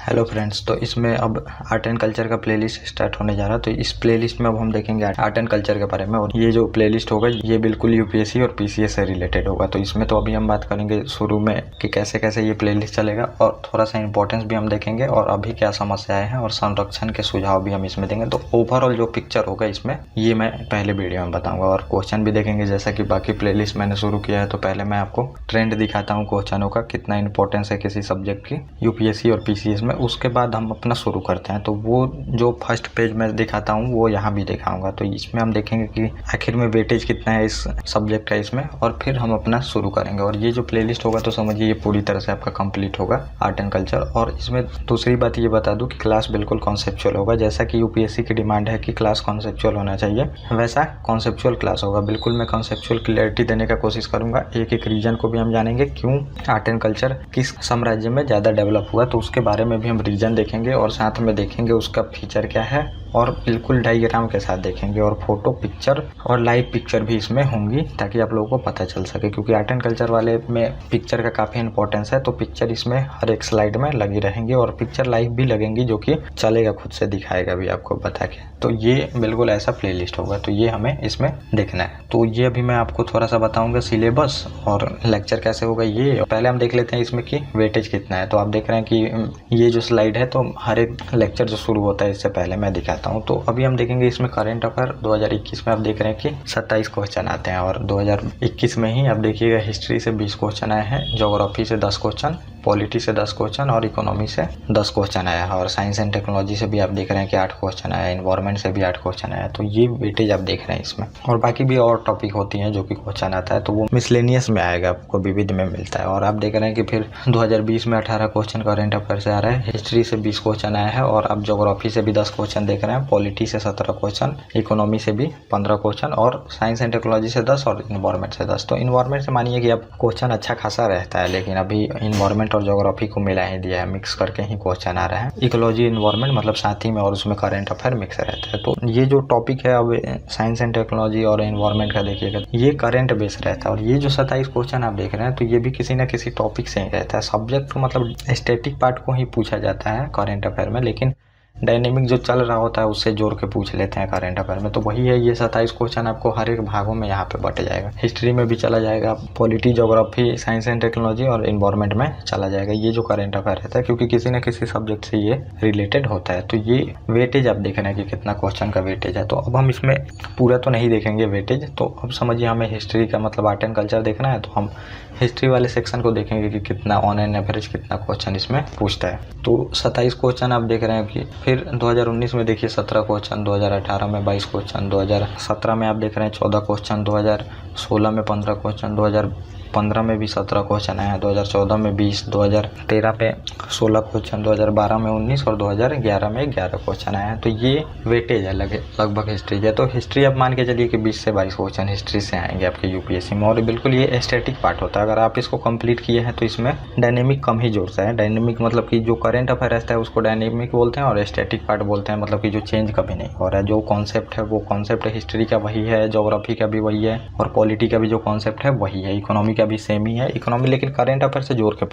Hello friends, तो इसमें अब आर्ट एंड कल्चर का प्लेलिस्ट स्टार्ट होने जा रहा है। तो इस प्लेलिस्ट में अब हम देखेंगे आर्ट एंड कल्चर के बारे में, और ये जो प्लेलिस्ट होगा ये बिल्कुल यूपीएससी और पीसीएस से रिलेटेड होगा। तो इसमें तो अभी हम बात करेंगे शुरू में कि कैसे कैसे ये प्लेलिस्ट चलेगा, और थोड़ा सा इंपॉर्टेंस भी हम देखेंगे और अभी क्या समस्याएं हैं और संरक्षण के सुझाव भी हम इसमें देंगे। तो ओवरऑल जो पिक्चर होगा इसमें ये मैं पहले वीडियो में बताऊंगा, और क्वेश्चन भी देखेंगे। जैसा कि बाकी प्लेलिस्ट मैंने शुरू किया है, तो पहले मैं आपको ट्रेंड दिखाता हूँ क्वेश्चनों का, कितना इंपॉर्टेंस है किसी सब्जेक्ट की यूपीएससी और पीसीएस में। उसके बाद हम अपना शुरू करते हैं। तो वो जो फर्स्ट पेज में दिखाता हूँ वो यहाँ भी दिखाऊंगा। तो इसमें हम देखेंगे कि आखिर में वेटेज कितना है इस सब्जेक्ट का इसमें, और फिर हम अपना शुरू करेंगे। और ये जो प्लेलिस्ट होगा तो समझिए ये पूरी तरह से आपका कंप्लीट होगा आर्ट एंड कल्चर। और इसमें दूसरी बात ये बता दूं कि क्लास बिल्कुल कॉन्सेप्चुअल होगा। जैसा कि यूपीएससी की डिमांड है कि क्लास कॉन्सेप्चुअल होना चाहिए, वैसा कॉन्सेप्चुअल क्लास होगा। बिल्कुल मैं कॉन्सेप्चुअल क्लैरिटी देने का कोशिश करूंगा। एक एक रीजन को भी हम जानेंगे, क्यों आर्ट एंड कल्चर किस साम्राज्य में ज़्यादा डेवलप हुआ, तो उसके बारे में भी हम रीजन देखेंगे, और साथ में देखेंगे उसका फीचर क्या है, और बिल्कुल डायग्राम के साथ देखेंगे, और फोटो, पिक्चर और लाइव पिक्चर भी इसमें होंगी, ताकि आप लोगों को पता चल सके। क्योंकि आर्ट एंड कल्चर वाले में पिक्चर का काफ़ी इंपॉर्टेंस है। तो पिक्चर इसमें हर एक स्लाइड में लगी रहेंगी, और पिक्चर लाइव भी लगेंगी, जो कि चलेगा, खुद से दिखाएगा भी आपको बता के। तो ये बिल्कुल ऐसा प्लेलिस्ट होगा। तो ये हमें इसमें देखना है। तो ये अभी मैं आपको थोड़ा सा बताऊंगा सिलेबस और लेक्चर कैसे होगा। ये पहले हम देख लेते हैं इसमें कि वेटेज कितना है। तो आप देख रहे हैं कि ये जो स्लाइड है, तो हर एक लेक्चर जो शुरू होता है इससे पहले मैं दिखाता हूँ। तो अभी हम देखेंगे इसमें करंट अफेयर 2021 में आप देख रहे हैं कि 27 क्वेश्चन आते हैं, और 2021 में ही आप देखिएगा हिस्ट्री से 20 क्वेश्चन आए हैं, ज्योग्राफी से 10 क्वेश्चन, पॉलिटी से 10 क्वेश्चन और इकोनॉमी से 10 क्वेश्चन आया है, और साइंस एंड टेक्नोलॉजी से भी आप देख रहे हैं कि 8 क्वेश्चन आया, इन्वायरमेंट से भी 8 क्वेश्चन आया। तो ये वेटेज आप देख रहे हैं इसमें। और बाकी भी और टॉपिक होती हैं जो कि क्वेश्चन आता है, तो वो मिसलेनियस में आएगा, आपको विविध में मिलता है। और आप देख रहे हैं कि फिर 2020 में 18 क्वेश्चन करंट अफेयर से आ रहा है, हिस्ट्री से 20 क्वेश्चन आया है, और आप ज्योग्राफी से भी 10 क्वेश्चन देख रहे हैं, पॉलिटी से 17 क्वेश्चन, इकोनॉमी से भी 15 क्वेश्चन, और साइंस एंड टेक्नोलॉजी से 10 और इन्वायरमेंट से 10। तो इन्वायरमेंट से मानिए कि अब क्वेश्चन अच्छा खासा रहता है, लेकिन अभी इन्वायरमेंट और ज्योग्राफी को मिला ही दिया है, मिक्स करके ही क्वेश्चन आ रहा है। इकोलॉजी, इन्वायरमेंट मतलब साथ ही में, और उसमें करंट अफेयर मिक्स रहता है। तो ये जो टॉपिक है अब साइंस एंड टेक्नोलॉजी और इन्वायरमेंट का देखिएगा, ये करंट बेस रहता है। और ये जो 27 क्वेश्चन आप देख रहे हैं, तो ये भी किसी न किसी टॉपिक से ही रहता है। सब्जेक्ट मतलब स्टैटिक पार्ट को ही पूछा जाता है करंट अफेयर में, लेकिन डायनेमिक जो चल रहा होता है उससे जोड़ के पूछ लेते हैं करंट अफेयर में। तो वही है, ये 27 क्वेश्चन आपको हर एक भागों में यहाँ पे बट जाएगा। हिस्ट्री में भी चला जाएगा, polity, geography, science and technology और इन्वायरमेंट में चला जाएगा। ये जो करंट अफेयर रहता है, क्योंकि किसी न किसी सब्जेक्ट से ये रिलेटेड होता है। तो ये वेटेज आप देख रहे हैं कि कितना क्वेश्चन का वेटेज है। तो अब हम इसमें पूरा तो नहीं देखेंगे वेटेज। तो अब समझिए हमें हिस्ट्री का मतलब आर्ट एंड कल्चर देखना है, तो हम हिस्ट्री वाले सेक्शन को देखेंगे कि कितना ऑन एन एवरेज कितना क्वेश्चन इसमें पूछता है। तो 27 क्वेश्चन आप देख रहे हैं कि फिर 2019 में देखिए 17 क्वेश्चन, 2018 में 22 क्वेश्चन, 2017 में आप देख रहे हैं 14 क्वेश्चन, 2016 में 15 क्वेश्चन, 2015 में भी 17 क्वेश्चन आए हैं, 2014 में 20, 2013 में 16 क्वेश्चन, 2012 में 19 और 2011 में 11 क्वेश्चन आए हैं। तो ये वेटेज है लगभग हिस्ट्री है। तो हिस्ट्री आप मान के चलिए कि 20 से 22 क्वेश्चन हिस्ट्री से आएंगे आपके यूपीएससी में, और बिल्कुल ये स्टैटिक पार्ट होता है। अगर आप इसको कंप्लीट किए हैं तो इसमें डायनेमिक कम ही जोड़ता है। डायनेमिक मतलब कि जो करंट अफेयर रहता है उसको डायनेमिक बोलते हैं, और स्टैटिक पार्ट बोलते हैं मतलब कि जो चेंज कभी नहीं हो रहा है। जो कॉन्सेप्ट है वो कॉन्सेप्ट हिस्ट्री का वही है, ज्योग्राफी का भी वही है, और पॉलिटी का भी जो कॉन्सेप्ट है वही है, इकोनॉमी का भी सेम ही है। इकोनॉमी लेकिन करंट अफेयर से जोड़ के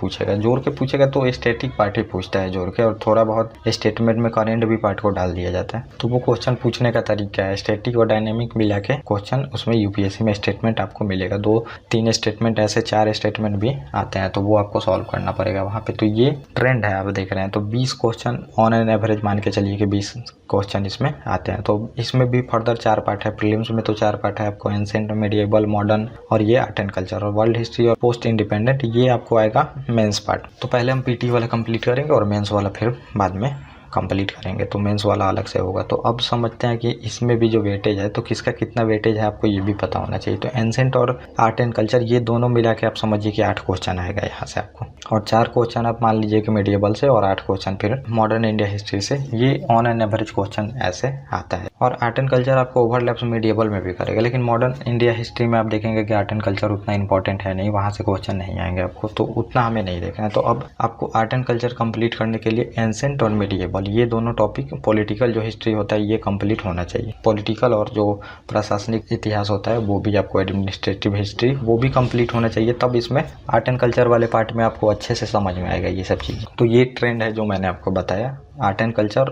पूछेगा तो स्टैटिक पार्ट ही पूछता है जोड़ के, और थोड़ा बहुत स्टेटमेंट में करंट भी पार्ट को डाल दिया जाता है। तो वो क्वेश्चन पूछने का तरीका है, स्टैटिक और डायनेमिक मिला के क्वेश्चन उसमें यूपीएससी में स्टेटमेंट आपको मिलेगा। 2-3 स्टेटमेंट, ऐसे 4 स्टेटमेंट भी आते हैं, तो वो आपको सॉल्व करना पड़ेगा वहाँ पे। तो ये ट्रेंड है, आप देख रहे हैं। तो 20 क्वेश्चन ऑन एन एवरेज मान के चलिए कि 20 क्वेश्चन इसमें आते हैं। तो इसमें भी फर्दर 4 पार्ट है, प्रीलिम्स में तो 4 पार्ट है आपको, एंशिएंट, मेडिएवल, मॉडर्न, और ये आर्ट एंड कल्चर, और वर्ल्ड हिस्ट्री और पोस्ट इंडिपेंडेंट ये आपको आएगा मेंस पार्ट। तो पहले हम पीटी वाला कंप्लीट करेंगे और मेंस वाला फिर बाद में कंप्लीट करेंगे। तो मेंस वाला अलग से होगा। तो अब समझते हैं कि इसमें भी जो वेटेज है, तो किसका कितना वेटेज है आपको ये भी पता होना चाहिए। तो एंशिएंट और आर्ट एंड कल्चर ये दोनों मिला के आप समझिए कि 8 क्वेश्चन आएगा यहाँ से आपको, और 4 क्वेश्चन आप मान लीजिए कि मेडिएवल से, और 8 क्वेश्चन फिर मॉडर्न इंडिया हिस्ट्री से। ये ऑन एन एवरेज क्वेश्चन ऐसे आता है। और आर्ट एंड कल्चर आपको ओवरलैप्स मेडिएवल में भी करेगा, लेकिन मॉडर्न इंडिया हिस्ट्री में आप देखेंगे कि आर्ट एंड कल्चर उतना इंपॉर्टेंट है नहीं, वहाँ से क्वेश्चन नहीं आएंगे आपको, तो उतना हमें नहीं देखना है। तो अब आपको आर्ट एंड कल्चर कंप्लीट करने के लिए एंशिएंट और मेडिएवल मीडिएवल, ये दोनों टॉपिक पॉलिटिकल जो हिस्ट्री होता है ये कंप्लीट होना चाहिए। पॉलिटिकल और जो प्रशासनिक इतिहास होता है वो भी आपको, एडमिनिस्ट्रेटिव हिस्ट्री वो भी कंप्लीट होना चाहिए, तब इसमें आर्ट एंड कल्चर वाले पार्ट में आपको अच्छे से समझ में आएगा ये सब चीज़। तो ये ट्रेंड है जो मैंने आपको बताया। आर्ट एंड कल्चर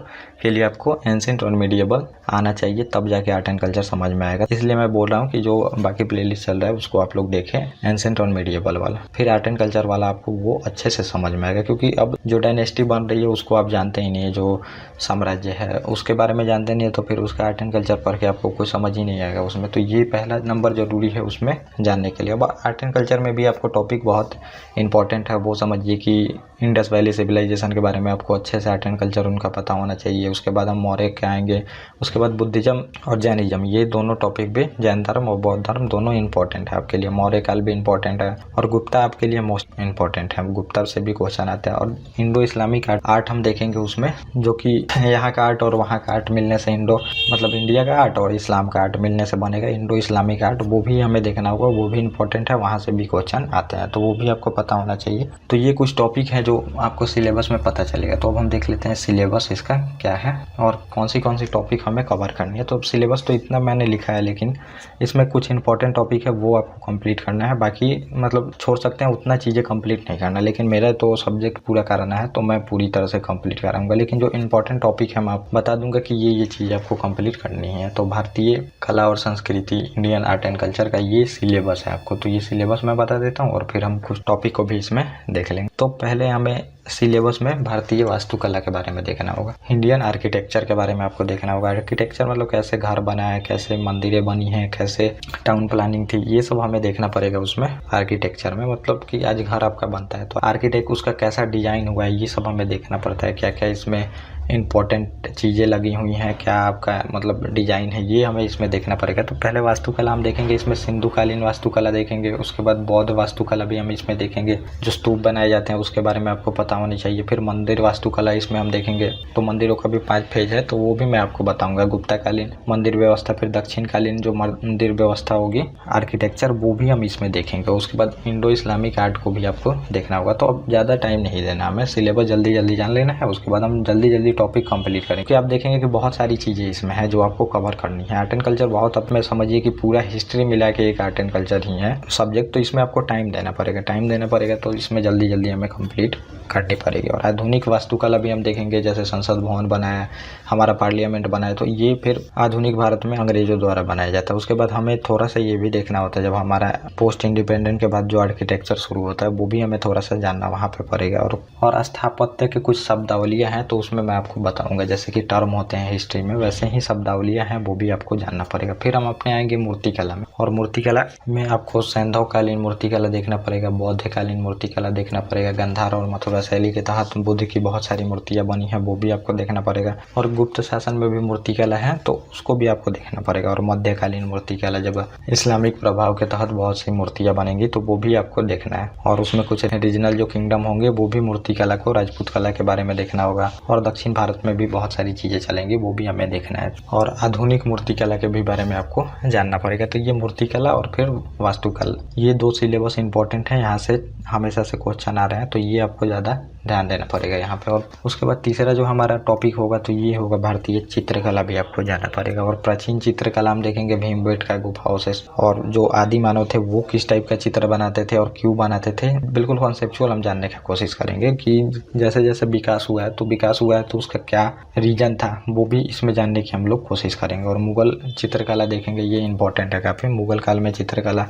के लिए आपको एंशिएंट और मीडिएवल आना चाहिए, तब जाके आर्ट एंड कल्चर समझ में आएगा। इसलिए मैं बोल रहा हूँ कि जो बाकी प्लेलिस्ट चल रहा है उसको आप लोग देखें, एंशिएंट और मीडिएवल वाला, फिर आर्ट एंड कल्चर वाला आपको वो अच्छे से समझ में आएगा। क्योंकि अब जो डायनेस्टी बन रही है उसको आप जानते ही नहीं है, जो साम्राज्य है उसके बारे में जानते नहीं है, तो फिर उसका आर्ट एंड कल्चर पढ़ के आपको कुछ समझ ही नहीं आएगा उसमें। तो ये पहला नंबर जरूरी है उसमें जानने के लिए। अब आर्ट एंड कल्चर में भी आपको टॉपिक बहुत इंपॉर्टेंट है, वो समझिए कि इंडस वैली सिविलाइजेशन के बारे में आपको अच्छे से आर्ट एंड कल्चर उनका पता होना चाहिए। उसके बाद हम मौर्य के आएंगे, उसके बाद बुद्धिज्म और जैनिज्म, ये दोनों टॉपिक भी, जैन धर्म और बौद्ध धर्म दोनों इंपॉर्टेंट है आपके लिए। मौर्य काल भी इंपॉर्टेंट है और गुप्ता आपके लिए मोस्ट इंपॉर्टेंट है, गुप्ता से भी क्वेश्चन आता है। और इंडो इस्लामिक आर्ट हम देखेंगे उसमें, जो कि यहाँ का आर्ट और वहाँ का आर्ट मिलने से मतलब इंडिया का आर्ट और इस्लाम का आर्ट मिलने से बनेगा इंडो इस्लामिक आर्ट, वो भी हमें देखना होगा, वो भी इंपॉर्टेंट है, वहाँ से भी क्वेश्चन आते हैं, तो वो भी आपको पता होना चाहिए। तो ये कुछ टॉपिक है जो आपको सिलेबस में पता चलेगा। तो अब हम देख लेते हैं सिलेबस इसका क्या है और कौन सी टॉपिक हमें कवर करनी है। तो सिलेबस तो इतना मैंने लिखा है, लेकिन इसमें कुछ इंपॉर्टेंट टॉपिक है वो आपको कंप्लीट करना है, बाकी मतलब छोड़ सकते हैं, उतना चीज़ें कंप्लीट नहीं करना। लेकिन मेरा तो सब्जेक्ट पूरा कराना है तो मैं पूरी तरह से कंप्लीट कराऊंगा। लेकिन जो इंपॉर्टेंट टॉपिक है मैं आपको बता दूंगा कि ये चीज़ आपको कंप्लीट करनी है। तो भारतीय कला और संस्कृति, इंडियन आर्ट एंड कल्चर का ये सिलेबस है आपको। तो ये सिलेबस मैं बता देता हूँ और फिर हम कुछ टॉपिक को भी इसमें देख लेंगे। तो पहले हमें सिलेबस में भारतीय वास्तुकला के बारे में देखना होगा, इंडियन आर्किटेक्चर के बारे में आपको देखना होगा। आर्किटेक्चर मतलब कैसे घर बना है, कैसे मंदिरें बनी हैं, कैसे टाउन प्लानिंग थी, ये सब हमें देखना पड़ेगा उसमें आर्किटेक्चर में। मतलब कि आज घर आपका बनता है तो आर्किटेक्ट उसका कैसा डिजाइन हुआ है ये सब हमें देखना पड़ता है, क्या क्या इसमें इंपॉर्टेंट चीज़ें लगी हुई हैं, क्या आपका मतलब डिजाइन है, ये हमें इसमें देखना पड़ेगा। तो पहले वास्तुकला हम देखेंगे, इसमें सिंधुकालीन वास्तुकला देखेंगे, उसके बाद बौद्ध वास्तुकला भी हम इसमें देखेंगे, जो स्तूप बनाए जाते हैं उसके बारे में आपको पता होनी चाहिए। फिर मंदिर वास्तुकला इसमें हम देखेंगे, तो मंदिरों का भी 5 फेज है, तो वो भी मैं आपको बताऊंगा। गुप्ताकालीन मंदिर व्यवस्था, फिर दक्षिणकालीन जो मंदिर व्यवस्था होगी आर्किटेक्चर, वो भी हम इसमें देखेंगे। उसके बाद इंडो इस्लामिक आर्ट को भी आपको देखना होगा। तो अब ज़्यादा टाइम नहीं देना, हमें सिलेबस जल्दी जल्दी जान लेना है, उसके बाद हम जल्दी जल्दी टॉपिक कंप्लीट करें। कि आप देखेंगे कि बहुत सारी चीज़ें इसमें है जो आपको कवर करनी है। आर्ट एंड कल्चर बहुत, अब में समझिए कि पूरा हिस्ट्री मिला के एक आर्ट एंड कल्चर ही है सब्जेक्ट, तो इसमें आपको टाइम देना पड़ेगा, तो इसमें जल्दी जल्दी हमें कंप्लीट करनी पड़ेगी। और आधुनिक वास्तुकला भी हम देखेंगे, जैसे संसद भवन बनाया, हमारा पार्लियामेंट बनाया, तो ये फिर आधुनिक भारत में अंग्रेजों द्वारा बनाया जाता है। उसके बाद हमें थोड़ा सा ये भी देखना होता है, जब हमारा पोस्ट इंडिपेंडेंट के बाद जो आर्किटेक्चर शुरू होता है वो भी हमें थोड़ा सा जानना वहाँ पे पड़ेगा। और स्थापत्य के कुछ शब्दावलियाँ हैं तो उसमें मैं आपको बताऊंगा, जैसे कि टर्म होते हैं हिस्ट्री में, वैसे ही शब्दावलियाँ हैं वो भी आपको जानना पड़ेगा। फिर हम अपने आएंगे मूर्तिकला में, और मूर्तिकला में आपको सैंधवकालीन मूर्तिकला देखना पड़ेगा, बौद्धकालीन मूर्तिकला देखना पड़ेगा, गंधार और मथुरा शैली के तहत बुद्ध की बहुत सारी मूर्तियाँ बनी हैं वो भी आपको देखना पड़ेगा। और गुप्त शासन में भी मूर्तिकला है तो उसको भी आपको देखना पड़ेगा। और मध्यकालीन मूर्तिकला, जब इस्लामिक प्रभाव के तहत बहुत सी मूर्तियाँ बनेंगी तो वो भी आपको देखना है। और उसमें कुछ रीजनल जो किंगडम होंगे वो भी मूर्तिकला को, राजपूत कला के बारे में देखना होगा। और दक्षिण भारत में भी बहुत सारी चीज़ें चलेंगी वो भी हमें देखना है। और आधुनिक मूर्तिकला के भी बारे में आपको जानना पड़ेगा। तो ये मूर्तिकला और फिर वास्तुकला, ये 2 सिलेबस इंपॉर्टेंट है, यहाँ से हमेशा से क्वेश्चन आ रहे हैं, तो ये आपको ज़्यादा ध्यान देना पड़ेगा यहाँ पे। और उसके बाद तीसरा जो हमारा टॉपिक होगा तो ये होगा भारतीय चित्रकला, भी आपको जानना पड़ेगा। और प्राचीन चित्रकला हम देखेंगे भीमबेटका गुफाओं से, और जो आदि मानव थे वो किस टाइप का चित्र बनाते थे और क्यों बनाते थे, बिल्कुल कॉन्सेप्चुअल हम जानने की कोशिश करेंगे कि जैसे जैसे विकास हुआ है तो उसका क्या रीजन था वो भी इसमें जानने की हम लोग कोशिश करेंगे। और मुगल चित्रकला देखेंगे, ये इंपॉर्टेंट है काफ़ी। मुगल काल में चित्रकला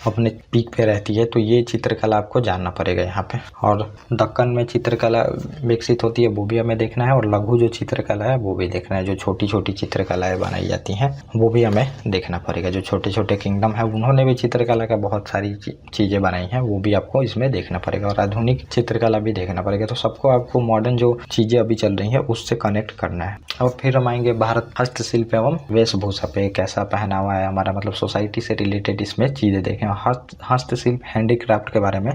अपने पीक पे रहती है, तो ये चित्रकला आपको जानना पड़ेगा यहाँ पे। और दक्कन में चित्रकला विकसित होती है वो भी हमें देखना है। और लघु जो चित्रकला है वो भी देखना है, जो छोटी छोटी चित्रकलाएं बनाई जाती हैं वो भी हमें देखना पड़ेगा। जो छोटे छोटे किंगडम है उन्होंने भी चित्रकला का बहुत सारी चीज़ें बनाई हैं वो भी आपको इसमें देखना पड़ेगा। और आधुनिक चित्रकला भी देखना पड़ेगा। तो सबको आपको मॉडर्न जो चीज़ें अभी चल रही हैं उससे कनेक्ट करना है। और फिर हम आएंगे भारत हस्तशिल्प एवं वेशभूषा पे, कैसा पहनावा है हमारा, मतलब सोसाइटी से रिलेटेड इसमें चीज़ें देखें। हस्तशिल्प हैंडीक्राफ्ट के बारे में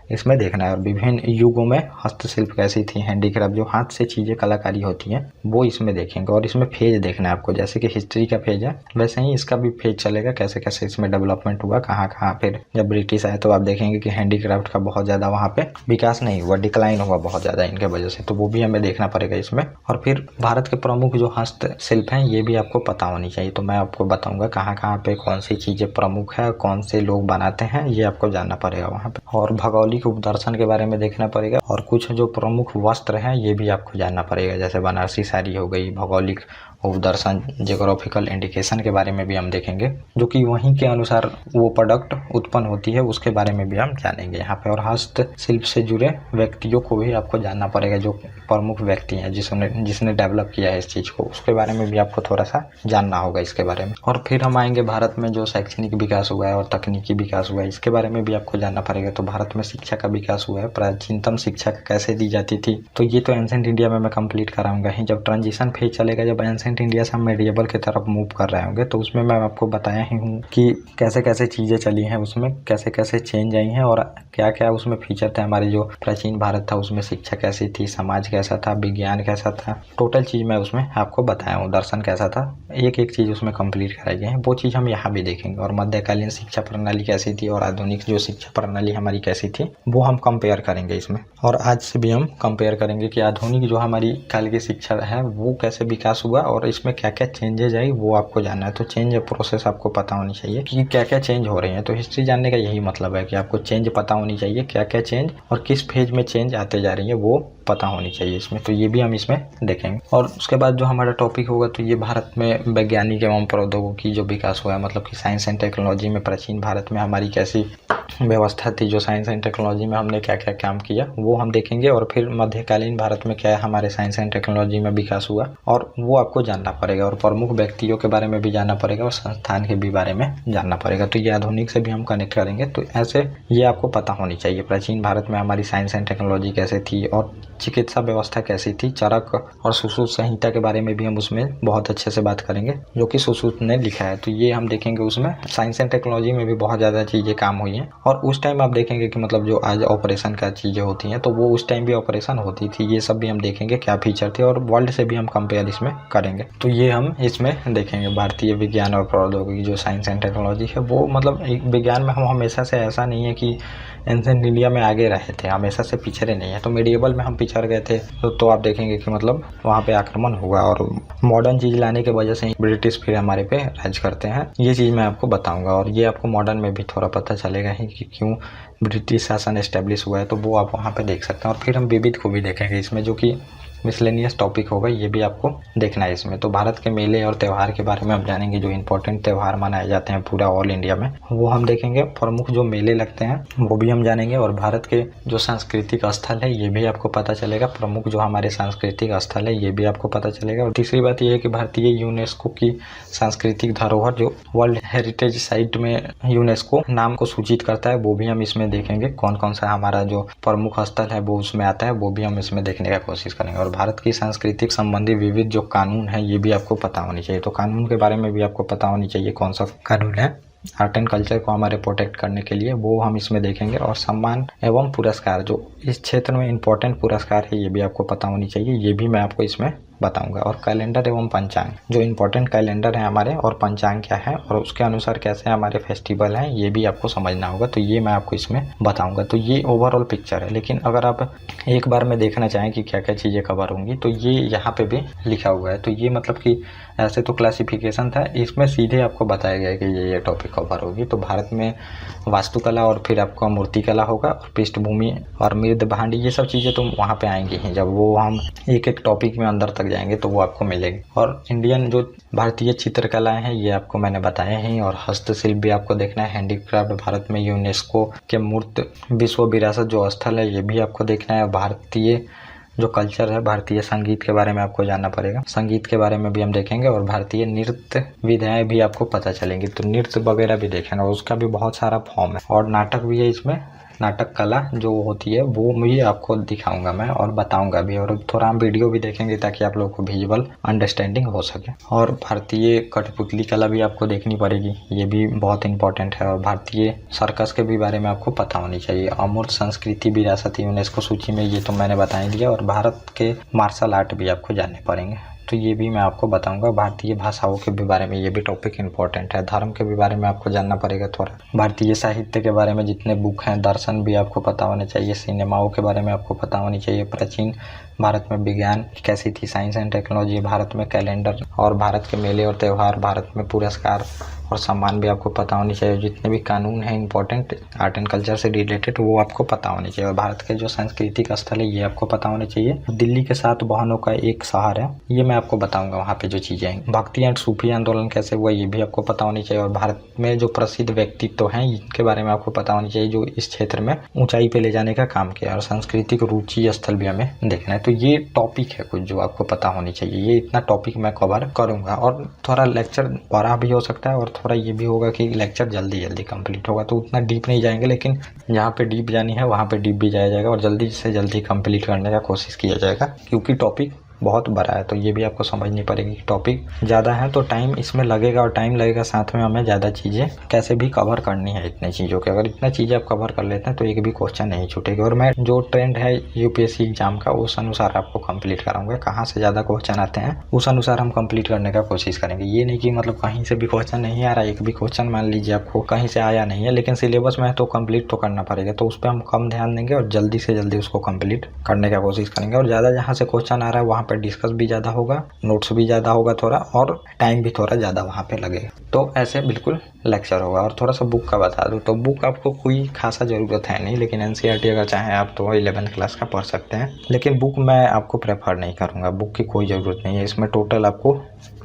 इसमें देखना है। और विभिन्न युगों में हस्तशिल्प कैसी थी, हैंडीक्राफ्ट जो हाथ से चीज़ें कलाकारी होती हैं वो इसमें देखेंगे। और इसमें फेज देखना है आपको, जैसे कि हिस्ट्री का फेज है वैसे ही इसका भी फेज चलेगा, कैसे कैसे इसमें डेवलपमेंट हुआ, कहाँ कहाँ। फिर जब ब्रिटिश आए तो आप देखेंगे कि हैंडीक्राफ्ट का बहुत ज़्यादा वहाँ पे विकास नहीं हुआ, डिक्लाइन हुआ बहुत ज़्यादा इनके वजह से, तो वो भी हमें देखना पड़ेगा इसमें। और फिर भारत के प्रमुख जो हस्तशिल्प हैं ये भी आपको पता होनी चाहिए, तो मैं आपको बताऊंगा कहाँ कहाँ पे कौन सी चीज़ें प्रमुख है, कौन से लोग बनाते हैं, ये आपको जानना पड़ेगा वहाँ पे। और भौगोलिक उपदर्शन के बारे में देखना पड़ेगा, और कुछ जो प्रमुख वस्त्र हैं ये भी आपको जानना पड़ेगा, जैसे बनारसी साड़ी हो गई। भौगोलिक उपदर्शन जियोग्राफिकल इंडिकेशन के बारे में भी हम देखेंगे, जो कि वहीं के अनुसार वो प्रोडक्ट उत्पन्न होती है उसके बारे में भी हम जानेंगे यहाँ पे। और हस्तशिल्प से जुड़े व्यक्तियों को भी आपको जानना पड़ेगा, जो प्रमुख व्यक्ति हैं जिसने डेवलप किया है इस चीज़ को, उसके बारे में भी आपको थोड़ा सा जानना होगा इसके बारे में। और फिर हम आएंगे भारत में जो शैक्षणिक विकास हुआ है और तकनीकी विकास हुआ है इसके बारे में भी आपको जानना पड़ेगा। तो भारत में शिक्षा का विकास हुआ है, प्राचीनतम शिक्षा कैसे दी जाती थी, तो ये तो एंसेंट इंडिया में मैं कंप्लीट कराऊंगा ही। जब ट्रांजिशन फेज चलेगा, जब एंसेंट इंडिया से हम मेडिएवल की तरफ मूव कर रहे होंगे, तो उसमें मैं आपको बताया ही हूँ कि कैसे कैसे चीज़ें चली हैं, उसमें कैसे कैसे चेंज आई हैं और क्या क्या उसमें फीचर थे। हमारे जो प्राचीन भारत था उसमें शिक्षा कैसी थी, समाज कैसा था, विज्ञान कैसा था, टोटल चीज़ मैं उसमें आपको बताया हूँ। दर्शन कैसा था, एक एक चीज़ उसमें कंप्लीट कराई गई है, वो चीज़ हम यहाँ भी देखेंगे। और मध्यकालीन शिक्षा प्रणाली कैसी थी और आधुनिक जो शिक्षा प्रणाली हमारी कैसी थी वो हम कंपेयर करेंगे इसमें। और आज से भी हम कंपेयर करेंगे कि आधुनिक जो हमारी काल की शिक्षा है वो कैसे विकास हुआ और इसमें क्या क्या चेंजेज आई वो आपको जानना है। तो चेंज प्रोसेस आपको पता होनी चाहिए कि क्या क्या चेंज हो रही है। तो हिस्ट्री जानने का यही मतलब है कि आपको चेंज पता होनी चाहिए, क्या क्या चेंज और किस फेज में चेंज आते जा रही है वो पता होनी चाहिए इसमें। तो ये भी हम इसमें देखेंगे। और उसके बाद जो हमारा टॉपिक होगा तो ये भारत में वैज्ञानिक एवं प्रौद्योगिकी जो विकास हुआ है, मतलब कि साइंस एंड टेक्नोलॉजी में प्राचीन भारत में हमारी कैसी व्यवस्था थी, जो साइंस एंड टेक्नोलॉजी में हमने क्या क्या काम किया वो हम देखेंगे। और फिर मध्यकालीन भारत में क्या हमारे साइंस एंड टेक्नोलॉजी में विकास हुआ और वो आपको जानना पड़ेगा। और प्रमुख व्यक्तियों के बारे में भी जानना पड़ेगा और संस्थान के भी बारे में जानना पड़ेगा। तो ये आधुनिक से भी हम कनेक्ट करेंगे। तो ऐसे ये आपको पता होनी चाहिए प्राचीन भारत में हमारी साइंस एंड टेक्नोलॉजी कैसे थी और चिकित्सा व्यवस्था कैसी थी। चरक और सुश्रुत संहिता के बारे में भी हम उसमें बहुत अच्छे से बात करेंगे, जो कि सुश्रुत ने लिखा है। तो ये हम देखेंगे। उसमें साइंस एंड टेक्नोलॉजी में भी बहुत ज़्यादा चीज़ें काम हुई हैं। और उस टाइम आप देखेंगे कि मतलब जो आज ऑपरेशन का चीज़ें होती हैं तो वो उस टाइम भी ऑपरेशन होती थी। ये सब भी हम देखेंगे क्या फीचर थे और वर्ल्ड से भी हम कंपेयर इसमें करेंगे। तो ये हम इसमें देखेंगे। भारतीय विज्ञान और प्रौद्योगिकी जो साइंस एंड टेक्नोलॉजी है वो मतलब विज्ञान में हम हमेशा से ऐसा नहीं है कि एंसेंट इंडिया में आगे रहे थे, हमेशा से पिछड़े नहीं है। तो मेडिएवल में हम पिछड़ गए थे तो आप देखेंगे कि मतलब वहाँ पे आक्रमण हुआ और मॉडर्न चीज़ लाने की वजह से ही ब्रिटिश फिर हमारे पे राज करते हैं। ये चीज़ मैं आपको बताऊंगा और ये आपको मॉडर्न में भी थोड़ा पता चलेगा ही कि क्यों ब्रिटिश शासन एस्टेब्लिश हुआ है। तो वो आप वहाँ पे देख सकते हैं। और फिर हम विविध को भी देखेंगे इसमें, जो कि मिसलेनियस टॉपिक होगा, ये भी आपको देखना है इसमें। तो भारत के मेले और त्यौहार के बारे में हम जानेंगे, जो इंपॉर्टेंट त्यौहार मनाए जाते हैं पूरा ऑल इंडिया में वो हम देखेंगे। प्रमुख जो मेले लगते हैं वो भी हम जानेंगे। और भारत के जो सांस्कृतिक स्थल है ये भी आपको पता चलेगा। प्रमुख जो हमारे सांस्कृतिक स्थल है ये भी आपको पता चलेगा। और तीसरी बात ये है कि भारतीय यूनेस्को की सांस्कृतिक धरोहर जो वर्ल्ड हेरिटेज साइट में यूनेस्को नाम को सूचित करता है वो भी हम इसमें देखेंगे। कौन कौन सा हमारा जो प्रमुख स्थल है वो उसमें आता है वो भी हम इसमें देखने का कोशिश करेंगे। और भारत की सांस्कृतिक संबंधी विविध जो कानून है ये भी आपको पता होनी चाहिए। तो कानून के बारे में भी आपको पता होनी चाहिए कौन सा कानून है आर्ट एंड कल्चर को हमारे प्रोटेक्ट करने के लिए, वो हम इसमें देखेंगे। और सम्मान एवं पुरस्कार जो इस क्षेत्र में इम्पोर्टेंट पुरस्कार है ये भी आपको पता होनी चाहिए, ये भी मैं आपको इसमें बताऊंगा। और कैलेंडर एवं पंचांग जो इम्पोर्टेंट कैलेंडर है हमारे और पंचांग क्या है और उसके अनुसार कैसे हमारे फेस्टिवल हैं ये भी आपको समझना होगा। तो ये मैं आपको इसमें बताऊंगा। तो ये ओवरऑल पिक्चर है। लेकिन अगर आप एक बार में देखना चाहें कि क्या क्या चीज़ें कवर होंगी तो ये यहाँ पे भी लिखा हुआ है। तो ये मतलब कि ऐसे तो क्लासिफिकेशन था, इसमें सीधे आपको बताया गया है कि ये टॉपिक कवर होगी। तो भारत में वास्तुकला और फिर आपका मूर्तिकला होगा और पृष्ठभूमि और मृद भांडी ये सब चीज़ें तो वहाँ पे आएंगी ही। जब वो हम एक एक टॉपिक में अंदर तक जाएंगे तो वो आपको मिलेगी। और इंडियन जो भारतीय चित्रकलाएं हैं ये आपको मैंने बताया ही। और हस्तशिल्प भी आपको देखना है। हैंडीक्राफ्ट भारत में यूनेस्को के मूर्त विश्व विरासत जो स्थल है ये भी आपको देखना है। भारतीय जो कल्चर है, भारतीय संगीत के बारे में आपको जानना पड़ेगा, संगीत के बारे में भी हम देखेंगे। और भारतीय नृत्य विधाएं भी आपको पता चलेंगी, तो नृत्य वगैरह भी देखेंगे और उसका भी बहुत सारा फॉर्म है। और नाटक भी है इसमें, नाटक कला जो होती है वो भी आपको दिखाऊंगा मैं और बताऊंगा भी, और थोड़ा हम वीडियो भी देखेंगे ताकि आप लोगों को विजुअल अंडरस्टैंडिंग हो सके। और भारतीय कठपुतली कला भी आपको देखनी पड़ेगी, ये भी बहुत इंपॉर्टेंट है। और भारतीय सर्कस के भी बारे में आपको पता होनी चाहिए। अमूर्त संस्कृति विरासत यूनेस्को सूची में, ये तो मैंने बता ही दिया। और भारत के मार्शल आर्ट भी आपको जानने पड़ेंगे, तो ये भी मैं आपको बताऊंगा। भारतीय भाषाओं के भी बारे में, ये भी टॉपिक इंपॉर्टेंट है। धर्म के भी बारे में आपको जानना पड़ेगा थोड़ा। भारतीय साहित्य के बारे में जितने बुक हैं, दर्शन भी आपको पता होने चाहिए। सिनेमाओं के बारे में आपको पता होनी चाहिए। प्राचीन भारत में विज्ञान कैसी थी, साइंस एंड टेक्नोलॉजी, भारत में कैलेंडर और भारत के मेले और त्यौहार, भारत में पुरस्कार और सम्मान भी आपको पता होनी चाहिए। जितने भी कानून हैं इंपॉर्टेंट आर्ट एंड कल्चर से रिलेटेड, वो आपको पता होनी चाहिए। और भारत के जो सांस्कृतिक स्थल है ये आपको पता होने चाहिए। दिल्ली के 7 बहनों का एक शहर है, ये मैं आपको बताऊंगा वहाँ पे जो चीजें हैं। भक्ति एंड सूफी आंदोलन कैसे हुआ ये भी आपको पता होनी चाहिए। और भारत में जो प्रसिद्ध व्यक्तित्व हैं इनके बारे में आपको पता होनी चाहिए, जो इस क्षेत्र में ऊंचाई पे ले जाने का काम किया। और सांस्कृतिक रुचि स्थल भी हमें देखना है। तो ये टॉपिक है कुछ जो आपको पता होनी चाहिए। ये इतना टॉपिक मैं कवर करूंगा। और थोड़ा लेक्चर बड़ा भी हो सकता है और थोड़ा ये भी होगा कि लेक्चर जल्दी कंप्लीट होगा, तो उतना डीप नहीं जाएंगे, लेकिन जहाँ पे डीप जानी है वहाँ पे डीप भी जाया जाएगा और जल्दी से जल्दी कंप्लीट करने का कोशिश किया जाएगा, क्योंकि टॉपिक बहुत बड़ा है। तो ये भी आपको समझनी पड़ेगी। टॉपिक ज़्यादा है तो टाइम इसमें लगेगा, और टाइम लगेगा साथ में हमें ज़्यादा चीज़ें कैसे भी कवर करनी है। इतनी चीज़ों के अगर इतना चीज़ें आप कवर कर लेते हैं तो एक भी क्वेश्चन नहीं छूटेगा। और मैं जो ट्रेंड है यूपीएससी एग्जाम का उस अनुसार आपको कंप्लीट कराऊंगा। कहाँ से ज़्यादा क्वेश्चन आते हैं उस अनुसार हम कंप्लीट करने का कोशिश करेंगे। ये नहीं कि मतलब कहीं से भी क्वेश्चन नहीं आ रहा, एक भी क्वेश्चन मान लीजिए आपको कहीं से आया नहीं है, लेकिन सिलेबस में तो कंप्लीट तो करना पड़ेगा, तो उस पर हम कम ध्यान देंगे और जल्दी से जल्दी उसको कंप्लीट करने का कोशिश करेंगे। और ज़्यादा जहाँ से क्वेश्चन आ रहा है वहाँ पर डिस्कस भी ज़्यादा होगा, नोट्स भी ज़्यादा होगा थोड़ा, और टाइम भी थोड़ा ज़्यादा वहाँ पे लगेगा। तो ऐसे बिल्कुल लेक्चर होगा। और थोड़ा सा बुक का बता दूँ तो बुक आपको कोई खासा ज़रूरत है नहीं, लेकिन एनसीईआरटी अगर चाहें आप तो 11th क्लास का पढ़ सकते हैं, लेकिन बुक मैं आपको प्रेफर नहीं करूँगा। बुक की कोई ज़रूरत नहीं है। इसमें टोटल आपको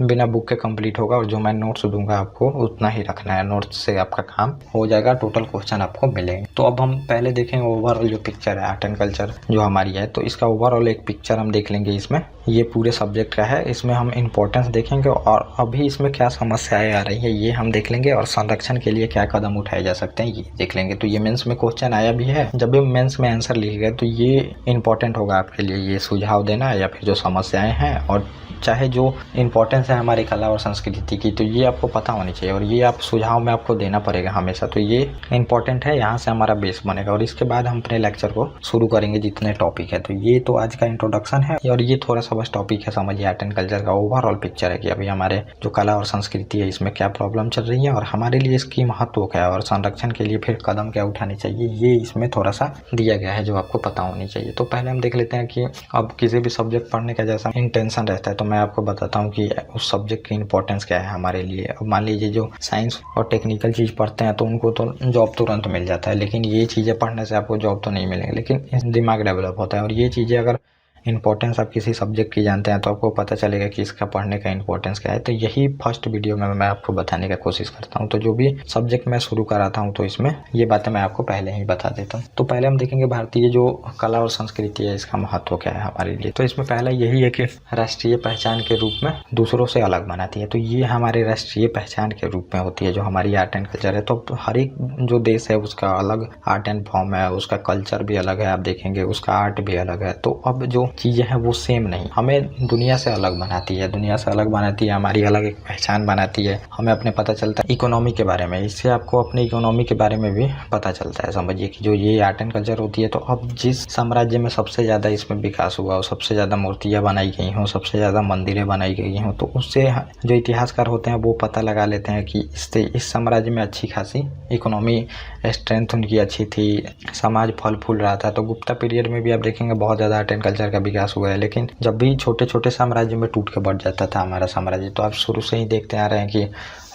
बिना बुक के कंप्लीट होगा, और जो मैं नोट्स दूंगा आपको उतना ही रखना है। नोट्स से आपका काम हो जाएगा, टोटल क्वेश्चन आपको मिलेंगे। तो अब हम पहले देखेंगे ओवरऑल जो पिक्चर है आर्ट एंड कल्चर जो हमारी है, तो इसका ओवरऑल एक पिक्चर हम देख लेंगे। इसमें ये पूरे सब्जेक्ट का है, इसमें हम इंपॉर्टेंस देखेंगे और अभी इसमें क्या समस्याएं आ रही है ये हम देख लेंगे, और संरक्षण के लिए क्या कदम उठाए जा सकते हैं ये देख लेंगे। तो ये मेंस में क्वेश्चन आया भी है, जब भी मेंस में आंसर लिखेगा तो ये इंपॉर्टेंट होगा आपके लिए, ये सुझाव देना या फिर जो समस्याएं हैं, और चाहे जो इंपॉर्टेंस है हमारी कला और संस्कृति की, तो ये आपको पता होनी चाहिए और ये आप सुझाव में आपको देना पड़ेगा हमेशा। तो ये इंपॉर्टेंट है, यहाँ से हमारा बेस बनेगा। और इसके बाद हम अपने लेक्चर को शुरू करेंगे जितने टॉपिक है। तो ये तो आज का इंट्रोडक्शन है, और ये थोड़ा सा बस टॉपिक है, समझिए आर्ट एंड कल्चर का ओवरऑल पिक्चर है कि अभी हमारे जो कला और संस्कृति है इसमें क्या प्रॉब्लम चल रही है और हमारे लिए इसकी महत्व क्या है, और संरक्षण के लिए फिर कदम क्या उठाने चाहिए, ये इसमें थोड़ा सा दिया गया है जो आपको पता होनी चाहिए। तो पहले हम देख लेते हैं कि अब किसी भी सब्जेक्ट पढ़ने का जैसा इंटेंशन रहता है, तो मैं आपको बताता हूँ कि उस सब्जेक्ट की इंपॉर्टेंस क्या है हमारे लिए। अब मान लीजिए जो साइंस और टेक्निकल चीज़ पढ़ते हैं तो उनको तो जॉब तुरंत मिल जाता है, लेकिन ये चीज़ें पढ़ने से आपको जॉब तो नहीं मिलेंगे, लेकिन दिमाग डेवलप होता है। और ये चीज़ें अगर इंपॉर्टेंस आप किसी सब्जेक्ट की जानते हैं तो आपको पता चलेगा कि इसका पढ़ने का इंपॉर्टेंस क्या है। तो यही फर्स्ट वीडियो में मैं आपको बताने का कोशिश करता हूँ। तो जो भी सब्जेक्ट मैं शुरू कराता हूँ तो इसमें ये बातें मैं आपको पहले ही बता देता हूँ। तो पहले हम देखेंगे भारतीय जो कला और संस्कृति है इसका महत्व क्या है हमारे लिए। तो इसमें पहला यही है कि राष्ट्रीय पहचान के रूप में दूसरों से अलग बनाती है। तो ये हमारे राष्ट्रीय पहचान के रूप में होती है जो हमारी आर्ट एंड कल्चर है। तो हर एक जो देश है उसका अलग आर्ट एंड फॉर्म है, उसका कल्चर भी अलग है, आप देखेंगे उसका आर्ट भी अलग है। तो अब जो चीज़ें हैं वो सेम नहीं, हमें दुनिया से अलग बनाती है, दुनिया से अलग बनाती है, हमारी अलग एक पहचान बनाती है। हमें अपने पता चलता है इकोनॉमी के बारे में, इससे आपको अपनी इकोनॉमी के बारे में भी पता चलता है। समझिए कि जो ये आर्ट एंड कल्चर होती है, तो अब जिस साम्राज्य में सबसे ज़्यादा इसमें विकास हुआ और सबसे ज़्यादा मूर्तियाँ बनाई गई हों, सबसे ज़्यादा मंदिरें बनाई गई हों, तो उससे जो इतिहासकार होते हैं वो पता लगा लेते हैं कि इससे इस साम्राज्य में अच्छी खासी इकोनॉमी स्ट्रेंथ उनकी अच्छी थी, समाज फल फूल रहा था। तो गुप्ता पीरियड में भी आप देखेंगे बहुत ज़्यादा आर्ट एंड कल्चर का विकास हुआ है। लेकिन जब भी छोटे छोटे साम्राज्य में टूट के बढ़ जाता था हमारा साम्राज्य, तो आप शुरू से ही देखते आ रहे हैं कि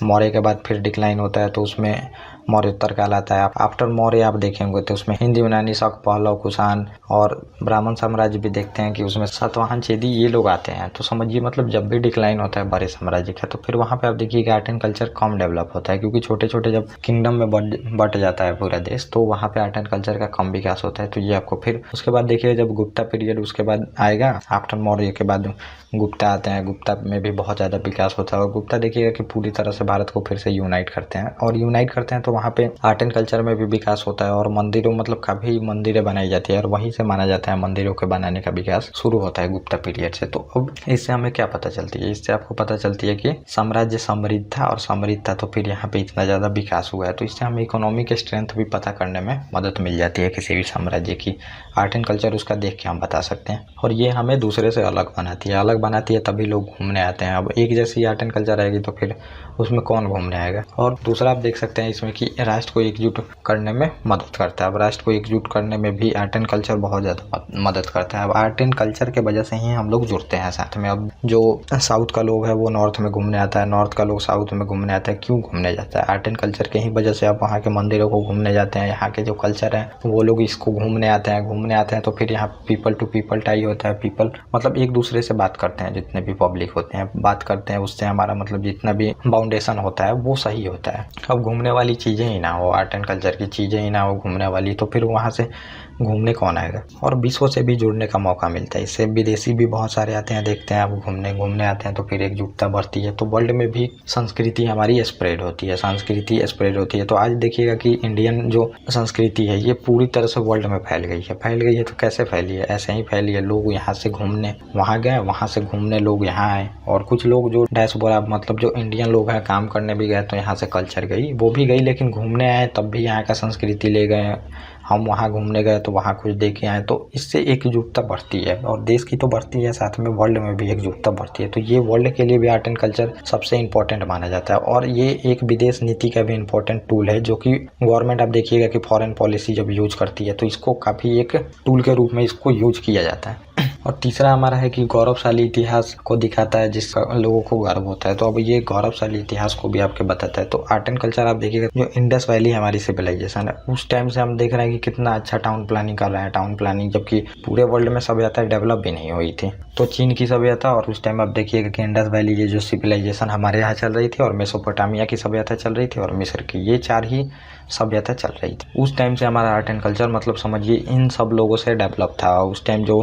मौर्य के बाद फिर डिक्लाइन होता है, तो उसमें मौर्योत्तर काल आता है। आफ्टर मौर्य आप देखेंगे तो उसमें हिंदी, यूनानी, शक, पहलव, कुषाण और ब्राह्मण साम्राज्य भी देखते हैं कि उसमें सातवाहन, चेदी ये लोग आते हैं। तो समझिए मतलब जब भी डिक्लाइन होता है बड़े साम्राज्य का, तो फिर वहाँ पे आप देखिए कि art and culture come develop होता है, क्योंकि छोटे छोटे जब किंगडम में बट जाता है पूरा देश, तो वहाँ पे आर्ट एंड कल्चर का कम विकास होता है। तो ये आपको फिर उसके बाद देखिए जब गुप्ता पीरियड उसके बाद आएगा, आफ्टर मौर्य के बाद गुप्ता आते हैं, गुप्ता में भी बहुत ज़्यादा विकास होता है। और गुप्ता देखिएगा कि पूरी तरह से भारत को फिर से यूनाइट करते हैं, और यूनाइट करते हैं तो वहाँ पे आर्ट एंड कल्चर में भी विकास होता है और मंदिरों मतलब काफ़ी मंदिरें बनाई जाती है और वहीं से माना जाता है मंदिरों के बनाने का विकास शुरू होता है गुप्ता पीरियड से। तो अब इससे हमें क्या पता चलती है, इससे आपको पता चलती है कि साम्राज्य समृद्ध था और समृद्ध था तो फिर यहाँ पे इतना ज़्यादा विकास हुआ है। तो इससे हमें इकोनॉमिक स्ट्रेंथ भी पता करने में मदद मिल जाती है किसी भी साम्राज्य की। आर्ट एंड कल्चर उसका देख के हम बता सकते हैं और ये हमें दूसरे से अलग बनाती है तभी लोग घूमने आते हैं। अब एक जैसी आर्ट एंड कल्चर रहेगी तो फिर उसमें कौन घूमने आएगा। और दूसरा आप देख सकते हैं इसमें कि राष्ट्र को एकजुट करने में मदद करता है। अब राष्ट्र को एकजुट करने में भी आर्ट एंड कल्चर बहुत ज़्यादा मदद करता है। अब आर्ट एंड कल्चर के वजह से ही हम लोग जुड़ते हैं साथ में। अब जो साउथ का लोग है वो नॉर्थ में घूमने आता है, नॉर्थ का लोग साउथ में घूमने आता है। क्यों घूमने जाता है? आर्ट एंड कल्चर के ही वजह से आप वहाँ के मंदिरों को घूमने जाते हैं। यहाँ के जो कल्चर है वो लोग इसको घूमने आते हैं तो फिर यहाँ पीपल टू पीपल टाई होता है। पीपल मतलब एक दूसरे से बात करते हैं, जितने भी पब्लिक होते हैं बात करते हैं, उससे हमारा मतलब जितना भी बाउंडेशन होता है वो सही होता है। अब घूमने वाली चीज़ें ही ना हो, आर्ट एंड कल्चर की चीज़ें ही ना हो घूमने वाली, तो फिर वहाँ से घूमने कौन आएगा। और विश्व से भी जुड़ने का मौका मिलता है इससे। विदेशी भी बहुत सारे आते हैं, देखते हैं, अब घूमने आते हैं तो फिर एकजुटता बढ़ती है। तो वर्ल्ड में भी संस्कृति हमारी स्प्रेड होती है। तो आज देखिएगा कि इंडियन जो संस्कृति है ये पूरी तरह से वर्ल्ड में फैल गई है। तो कैसे फैली है? ऐसे ही फैली है। लोग यहाँ से घूमने वहाँ गए, वहाँ से घूमने लोग यहाँ आए, और कुछ लोग जो डायस्पोरा मतलब जो इंडियन लोग हैं काम करने भी गए तो यहाँ से कल्चर गई, वो भी गई, लेकिन घूमने आए तब भी यहाँ का संस्कृति ले गए। हम वहाँ घूमने गए तो वहाँ कुछ देख के आए। तो इससे एकजुटता बढ़ती है और देश की तो बढ़ती है, साथ में वर्ल्ड में भी एकजुटता बढ़ती है। तो ये वर्ल्ड के लिए भी आर्ट एंड कल्चर सबसे इम्पोर्टेंट माना जाता है और ये एक विदेश नीति का भी इम्पोर्टेंट टूल है, जो कि गवर्नमेंट आप देखिएगा कि फॉरेन पॉलिसी जब यूज करती है तो इसको काफ़ी एक टूल के रूप में इसको यूज किया जाता है। और तीसरा हमारा है कि गौरवशाली इतिहास को दिखाता है, जिसका लोगों को गर्व होता है। तो अब ये गौरवशाली इतिहास को भी आपके बताता है। तो आर्ट एंड कल्चर आप देखिएगा, जो इंडस वैली हमारी सिविलाइजेशन है उस टाइम से हम देख रहे हैं कि कितना अच्छा टाउन प्लानिंग कर रहे हैं। टाउन प्लानिंग जबकि पूरे वर्ल्ड में सभ्यता डेवलप भी नहीं हुई थी। तो चीन की सभ्यता और उस टाइम आप देखिएगा कि इंडस वैली ये जो सिविलाइजेशन हमारे यहाँ चल रही थी, और मेसोपोटामिया की सभ्यता चल रही थी, और मिस्र की, ये 4 ही सभ्यता चल रही थी। उस टाइम से हमारा आर्ट एंड कल्चर मतलब समझिए इन सब लोगों से डेवलप था। उस टाइम जो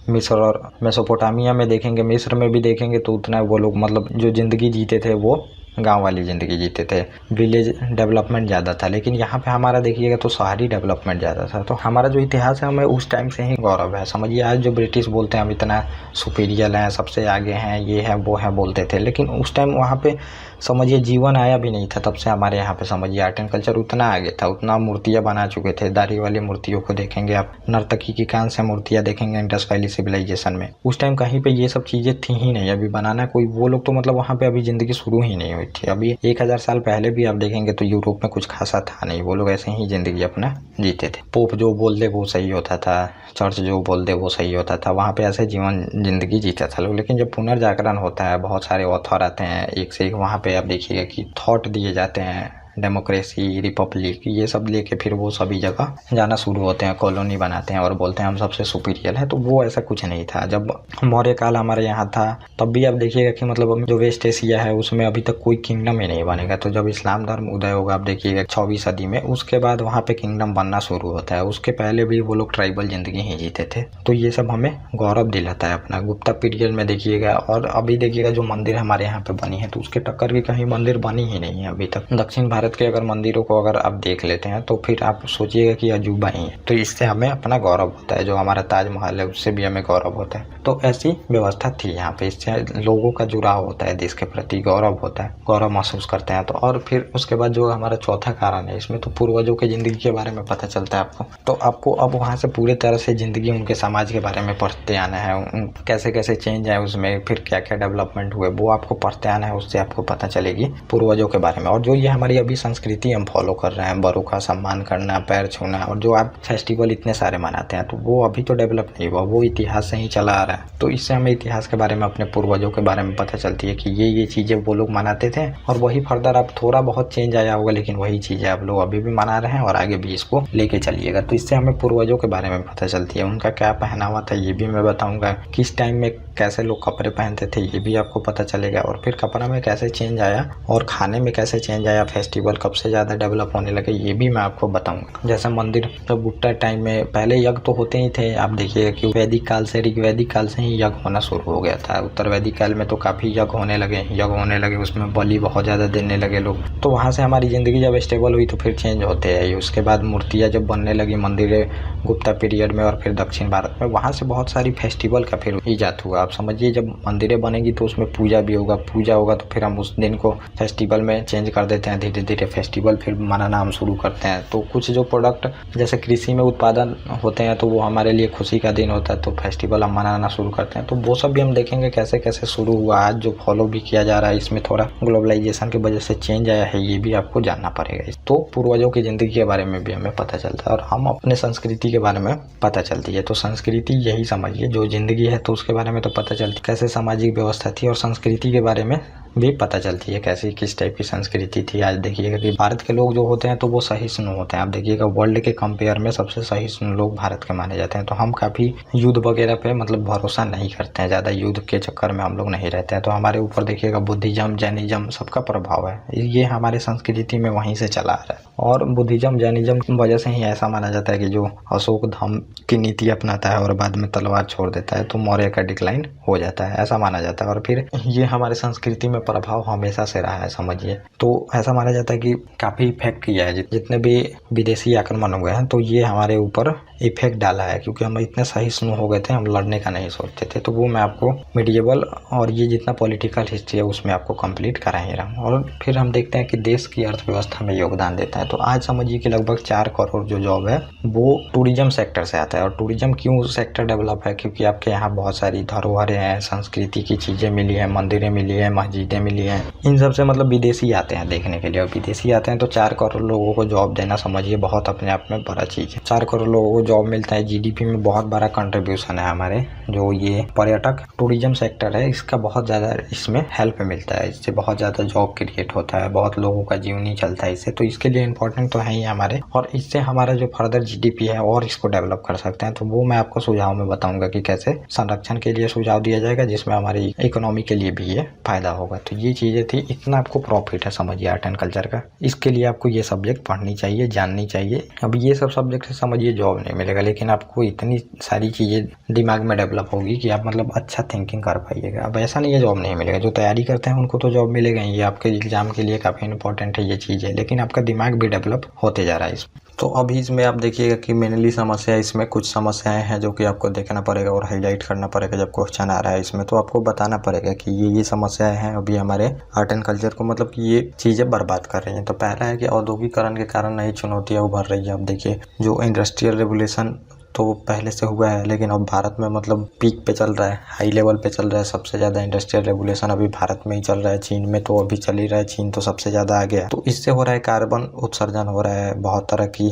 मिस्र और मेसोपोटामिया में देखेंगे, मिस्र में भी देखेंगे तो उतना वो लोग मतलब जो ज़िंदगी जीते थे वो गांव वाली ज़िंदगी जीते थे, विलेज डेवलपमेंट ज़्यादा था। लेकिन यहाँ पे हमारा देखिएगा तो शहरी डेवलपमेंट ज़्यादा था। तो हमारा जो इतिहास है हमें उस टाइम से ही गौरव है। समझिए आज जो ब्रिटिश बोलते हैं हम इतना सुपीरियर हैं, सबसे आगे हैं, ये है वो है बोलते थे, लेकिन उस टाइम वहाँ पे समझिए जीवन आया भी नहीं था। तब से हमारे यहाँ पे समझिए आर्ट एंड कल्चर उतना आगे था, उतना मूर्तियाँ बना चुके थे। दाढ़ी वाली मूर्तियों को देखेंगे आप, नर्तकी की कान से मूर्तियाँ देखेंगे इंडस वैली सिविलाइजेशन में। उस टाइम कहीं पे ये सब चीज़ें थी ही नहीं। अभी बनाना कोई वो लोग तो मतलब वहाँ पे अभी ज़िंदगी शुरू ही नहीं हुई थी। अभी 1000 साल पहले भी आप देखेंगे तो यूरोप में कुछ खासा था नहीं, वो लोग ऐसे ही ज़िंदगी अपना जीते थे। पोप जो बोल दे वो सही होता था, चर्च जो बोल दे वो सही होता था, वहाँ पे ऐसे जीवन ज़िंदगी जीता था लोग। लेकिन जब पुनर्जागरण होता है, बहुत सारे ऑथर आते हैं एक से एक, वहाँ पे आप देखिएगा कि थॉट दिए जाते हैं, डेमोक्रेसी, रिपब्लिक, ये सब लेके फिर वो सभी जगह जाना शुरू होते हैं, कॉलोनी बनाते हैं और बोलते हैं हम सबसे सुपीरियर है। तो वो ऐसा कुछ नहीं था। जब मौर्य काल हमारे यहाँ था तब भी आप देखिएगा कि मतलब जो वेस्ट एशिया है उसमें अभी तक कोई किंगडम ही नहीं बनेगा। तो जब इस्लाम धर्म उदय होगा आप देखिएगा 6वीं सदी में, उसके बाद वहाँ पे किंगडम बनना शुरू होता है। उसके पहले भी वो लोग ट्राइबल ज़िंदगी ही जीते थे। तो ये सब हमें गौरव दिलाता है अपना। गुप्ता पीरियड में देखिएगा, और अभी देखिएगा जो मंदिर हमारे यहाँ पे बनी है तो उसके टक्कर की कहीं मंदिर बनी ही नहीं है अभी तक। दक्षिण भारत के अगर मंदिरों को अगर आप देख लेते हैं तो फिर आप सोचिएगा कि अजूबा ही है। तो इससे हमें अपना गौरव होता है। जो हमारा ताजमहल है उससे भी हमें गौरव होता है। तो ऐसी व्यवस्था थी यहाँ पे, इससे लोगों का जुड़ाव होता है, देश के प्रति गौरव होता है, गौरव महसूस करते हैं। तो और फिर उसके बाद जो हमारा चौथा कारण है, इसमें तो पूर्वजों की ज़िंदगी के बारे में पता चलता है आपको। तो आपको अब वहाँ से पूरे तरह से ज़िंदगी, उनके समाज के बारे में पढ़ते आना है, कैसे कैसे चेंज आए उसमें, फिर क्या क्या डेवलपमेंट हुए वो आपको पढ़ते आना है। उससे आपको पता चलेगी पूर्वजों के बारे में। और जो ये हमारी अभी संस्कृति हम फॉलो कर रहे हैं, बड़ों का सम्मान करना, पैर छूना, और जो आप फेस्टिवल इतने सारे मनाते हैं, तो वो अभी तो डेवलप नहीं हुआ, वो इतिहास से ही चला आ रहा है। तो इससे हमें इतिहास के बारे में, अपने पूर्वजों के बारे में पता चलती है कि ये चीज़ें वो लोग मनाते थे, और वही फर्दर अब थोड़ा बहुत चेंज आया होगा, लेकिन वही चीज़ें आप लोग अभी भी मना रहे हैं और आगे भी इसको लेके चलिएगा। तो इससे हमें पूर्वजों के बारे में पता चलती है। उनका क्या पहनावा था ये भी मैं बताऊँगा, किस टाइम में कैसे लोग कपड़े पहनते थे ये भी आपको पता चलेगा, और फिर कपड़ा में कैसे चेंज आया और खाने में कैसे चेंज आया फेस्टिवल फेस्टिवल कब से ज़्यादा डेवलप होने लगे ये भी मैं आपको बताऊंगा। जैसे मंदिर जब गुप्ता टाइम में पहले यज्ञ तो होते ही थे, आप देखिएगा कि वैदिक काल से ऋग्वैदिक काल से ही यज्ञ होना शुरू हो गया था। उत्तर वैदिक काल में तो काफ़ी यज्ञ होने लगे, उसमें बलि बहुत ज़्यादा देने लगे लोग। तो वहाँ से हमारी ज़िंदगी जब स्टेबल हुई तो फिर चेंज होते हैं। उसके बाद मूर्तियाँ जब बनने लगी मंदिर गुप्ता पीरियड में और फिर दक्षिण भारत में, वहाँ से बहुत सारी फेस्टिवल का फिर ईजाद हुआ। आप समझिए जब मंदिरें बनेगी तो उसमें पूजा भी होगा, पूजा होगा तो फिर हम उस दिन को फेस्टिवल में चेंज कर देते हैं, धीरे धीरे फेस्टिवल फिर मनाना हम शुरू करते हैं। तो कुछ जो प्रोडक्ट जैसे कृषि में उत्पादन होते हैं तो वो हमारे लिए खुशी का दिन होता है, तो फेस्टिवल हम मनाना शुरू करते हैं। तो वो सब भी हम देखेंगे कैसे कैसे शुरू हुआ, आज जो फॉलो भी किया जा रहा है। इसमें थोड़ा ग्लोबलाइजेशन की वजह से चेंज आया है, ये भी आपको जानना पड़ेगा। तो पूर्वजों की ज़िंदगी के बारे में भी हमें पता चलता है और हम अपने संस्कृति के बारे में पता चलती है। तो संस्कृति यही समझिए, जो ज़िंदगी है तो उसके बारे में तो पता चलती, कैसे सामाजिक व्यवस्था थी, और संस्कृति के बारे में भी पता चलती है कैसी किस टाइप की संस्कृति थी। आज देखिएगा कि भारत के लोग जो होते हैं तो वो सहिष्णु होते हैं। आप देखिएगा वर्ल्ड के कंपेयर में सबसे सहिष्णु लोग भारत के माने जाते हैं। तो हम काफ़ी युद्ध वगैरह पे मतलब भरोसा नहीं करते हैं, ज़्यादा युद्ध के चक्कर में हम लोग नहीं रहते हैं। तो हमारे ऊपर देखिएगा बुद्धिज्म जैनिज्म सबका प्रभाव है, ये हमारे संस्कृति में वहीं से चला आ रहा है। और बुद्धिज्म जैनिज्म की वजह से ही ऐसा माना जाता है कि जो अशोक धाम की नीति अपनाता है और बाद में तलवार छोड़ देता है तो मौर्य का डिक्लाइन हो जाता है, ऐसा माना जाता है। और फिर ये हमारे संस्कृति में प्रभाव हमेशा से रहा है समझिए। तो ऐसा माना जाता है कि काफ़ी इफेक्ट किया है, जितने भी विदेशी आक्रमण हुए हैं तो ये हमारे ऊपर इफेक्ट डाला है, क्योंकि हम इतने सहिष्णु हो गए थे, हम लड़ने का नहीं सोचते थे। तो वो मैं आपको मिडिएवल और ये जितना पॉलिटिकल हिस्ट्री है उसमें आपको कंप्लीट करा ही रहा हूँ। और फिर हम देखते हैं कि देश की अर्थव्यवस्था में योगदान देता है। तो आज समझिए कि लगभग 4 करोड़ जो जॉब है वो टूरिज्म सेक्टर से आता है। और टूरिज्म क्यों सेक्टर डेवलप है, क्योंकि आपके यहाँ बहुत सारी धरोहरें हैं, संस्कृति की चीज़ें मिली हैं, मंदिरें मिली हैं, मस्जिदें मिली हैं, इन सब से मतलब विदेशी आते हैं देखने के लिए। और विदेशी आते हैं तो 4 करोड़ लोगों को जॉब देना समझिए बहुत अपने आप में बड़ा चीज़ है। 4 करोड़ लोगों को जॉब मिलता है, जीडीपी में बहुत बड़ा कंट्रीब्यूशन है हमारे। जो ये पर्यटक टूरिज्म सेक्टर है इसका बहुत ज़्यादा इसमें हेल्प मिलता है, इससे बहुत ज़्यादा जॉब क्रिएट होता है, बहुत लोगों का जीवनी चलता है इससे। तो इसके लिए इम्पोर्टेंट तो है ही हमारे, और इससे हमारा जो फर्दर जीडीपी है और इसको डेवलप कर सकते हैं। तो वो मैं आपको सुझाव में बताऊंगा कि कैसे संरक्षण के लिए सुझाव दिया जाएगा, जिसमें हमारी इकोनॉमी के लिए भी ये फायदा होगा। तो ये चीज़ें थी, इतना आपको प्रॉफिट है समझिए आर्ट एंड कल्चर का। इसके लिए आपको ये सब्जेक्ट पढ़नी चाहिए, जाननी चाहिए। अब ये सब सब्जेक्ट से समझिए जॉब नहीं मिलेगा, लेकिन आपको इतनी सारी चीज़ें दिमाग में डेवलप होगी कि आप मतलब अच्छा थिंकिंग कर पाइएगा। अब ऐसा नहीं है जॉब नहीं मिलेगा, जो तैयारी करते हैं उनको तो जॉब मिलेगा ही, ये आपके एग्जाम के लिए काफ़ी इंपॉर्टेंट है ये चीज़ है, लेकिन आपका दिमाग भी डेवलप होते जा रहा है इसमें। तो अभी इसमें आप देखिएगा कि मेनली समस्या, इसमें कुछ समस्याएं हैं जो कि आपको देखना पड़ेगा और हाईलाइट करना पड़ेगा। जब क्वेश्चन आ रहा है इसमें तो आपको बताना पड़ेगा कि ये समस्याएं हैं अभी हमारे आर्ट एंड कल्चर को मतलब कि ये चीज़ें बर्बाद कर रही हैं। तो पहला है कि औद्योगिकरण के कारण नई चुनौतियाँ उभर रही है। अब देखिए जो इंडस्ट्रियल रेवोल्यूशन तो पहले से हुआ है, लेकिन अब भारत में मतलब पीक पे चल रहा है, हाई लेवल पे चल रहा है। सबसे ज़्यादा इंडस्ट्रियल रेवोल्यूशन अभी भारत में ही चल रहा है, चीन में तो अभी चल ही रहा है, चीन तो सबसे ज़्यादा आगे है। तो इससे हो रहा है कार्बन उत्सर्जन हो रहा है, बहुत तरह की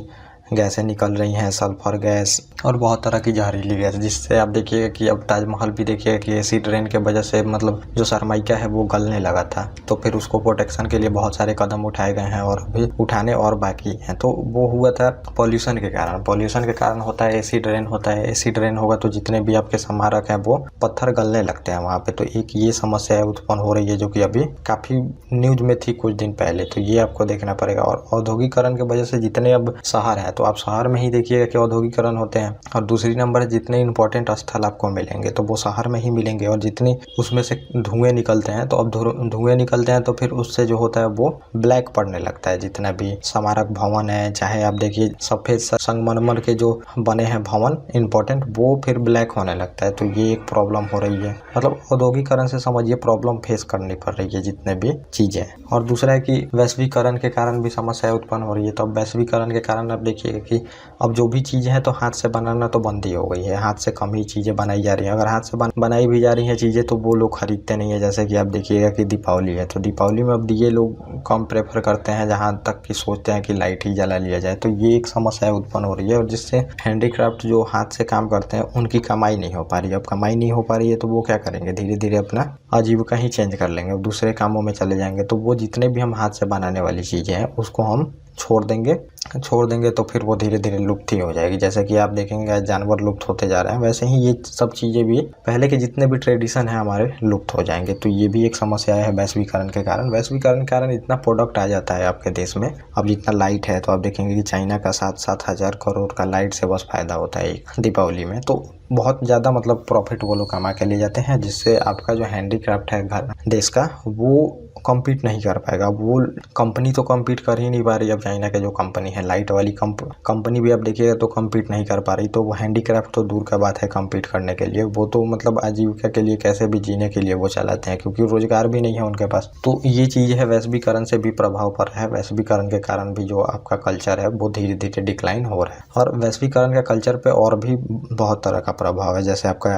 गैसें निकल रही हैं, सल्फर गैस और बहुत तरह की जहरीली गैस, जिससे आप देखिएगा कि अब ताजमहल भी देखिएगा कि एसिड रेन के वजह से मतलब जो सरमाइका है वो गलने लगा था। तो फिर उसको प्रोटेक्शन के लिए बहुत सारे कदम उठाए गए हैं और अभी उठाने और बाकी हैं। तो वो हुआ था पॉल्यूशन के कारण। पॉल्यूशन के कारण होता है एसिड रेन होता है, एसिड रेन होगा तो जितने भी आपके स्मारक हैं वो पत्थर गलने लगते हैं वहाँ पे। तो एक ये समस्या उत्पन्न हो रही है जो कि अभी काफ़ी न्यूज में थी कुछ दिन पहले, तो ये आपको देखना पड़ेगा। और औद्योगिकरण की वजह से जितने अब शहर हैं तो आप शहर में ही देखिएगा कि औद्योगिकरण होते हैं। और दूसरी नंबर जितने इंपॉर्टेंट स्थल आपको मिलेंगे तो वो शहर में ही मिलेंगे, और जितनी उसमें से धुएं निकलते हैं तो अब धुएं निकलते हैं तो फिर उससे जो होता है वो ब्लैक पड़ने लगता है। जितना भी स्मारक भवन है, चाहे आप देखिए सफ़ेद संगमरमर के जो बने हैं भवन इंपॉर्टेंट, वो फिर ब्लैक होने लगता है। तो ये एक प्रॉब्लम हो रही है, मतलब औद्योगिकरण से समझिए प्रॉब्लम फेस करनी पड़ रही है जितने भी चीज़ें। और दूसरा है कि वैश्वीकरण के कारण भी समस्या उत्पन्न हो रही है। तो अब वैश्वीकरण के कारण आप देखिएगा कि अब जो भी चीज़ें हैं तो हाथ से बनाना तो बंद ही हो गई है, हाथ से कम ही चीज़ें बनाई जा रही हैं। अगर हाथ से बनाई भी जा रही हैं चीज़ें तो वो लोग खरीदते नहीं है। जैसे कि आप देखिएगा कि दीपावली है तो दीपावली में अब दिए लोग कम प्रेफर करते हैं, जहाँ तक कि सोचते हैं कि लाइट ही जला लिया जाए। तो ये एक समस्या उत्पन्न हो रही है, और जिससे हैंडीक्राफ्ट जो हाथ से काम करते हैं उनकी कमाई नहीं हो पा रही है। अब कमाई नहीं हो पा रही है तो वो क्या करेंगे, धीरे धीरे अपना आजीविका ही चेंज कर लेंगे, दूसरे कामों में चले जाएंगे। तो वो जितने भी हम हाथ से बनाने वाली चीज़ें हैं उसको हम छोड़ देंगे तो फिर वो धीरे धीरे लुप्त ही हो जाएगी। जैसे कि आप देखेंगे जानवर लुप्त होते जा रहे हैं, वैसे ही ये सब चीज़ें भी पहले के जितने भी ट्रेडिशन है हमारे लुप्त हो जाएंगे। तो ये भी एक समस्या है वैश्वीकरण के कारण। वैश्वीकरण के कारण इतना प्रोडक्ट आ जाता है आपके देश में, अब जितना लाइट है तो आप देखेंगे कि चाइना का 7,000 करोड़ का लाइट से बस फायदा होता है एक दीपावली में। तो बहुत ज़्यादा मतलब प्रॉफिट वो लोग कमा के ले जाते हैं, जिससे आपका जो हैंडीक्राफ्ट है घर देश का वो कम्पीट नहीं कर पाएगा। वो कंपनी तो कम्पीट कर ही नहीं पा रही। अब चाइना के जो कंपनी है लाइट वाली कंपनी भी आप देखिएगा तो कम्पीट नहीं कर पा रही। तो वो हैंडीक्राफ्ट तो दूर का बात है कम्पीट करने के लिए, वो तो मतलब आजीविका के लिए कैसे भी जीने के लिए वो चलाते हैं, क्योंकि रोजगार भी नहीं है उनके पास। तो ये चीज़ है, वैश्वीकरण से भी प्रभाव पड़ रहा है। वैश्वीकरण के कारण भी जो आपका कल्चर है वो धीरे धीरे डिक्लाइन हो रहा है। और वैश्वीकरण का कल्चर पे और भी बहुत तरह का प्रभाव है। जैसे आपका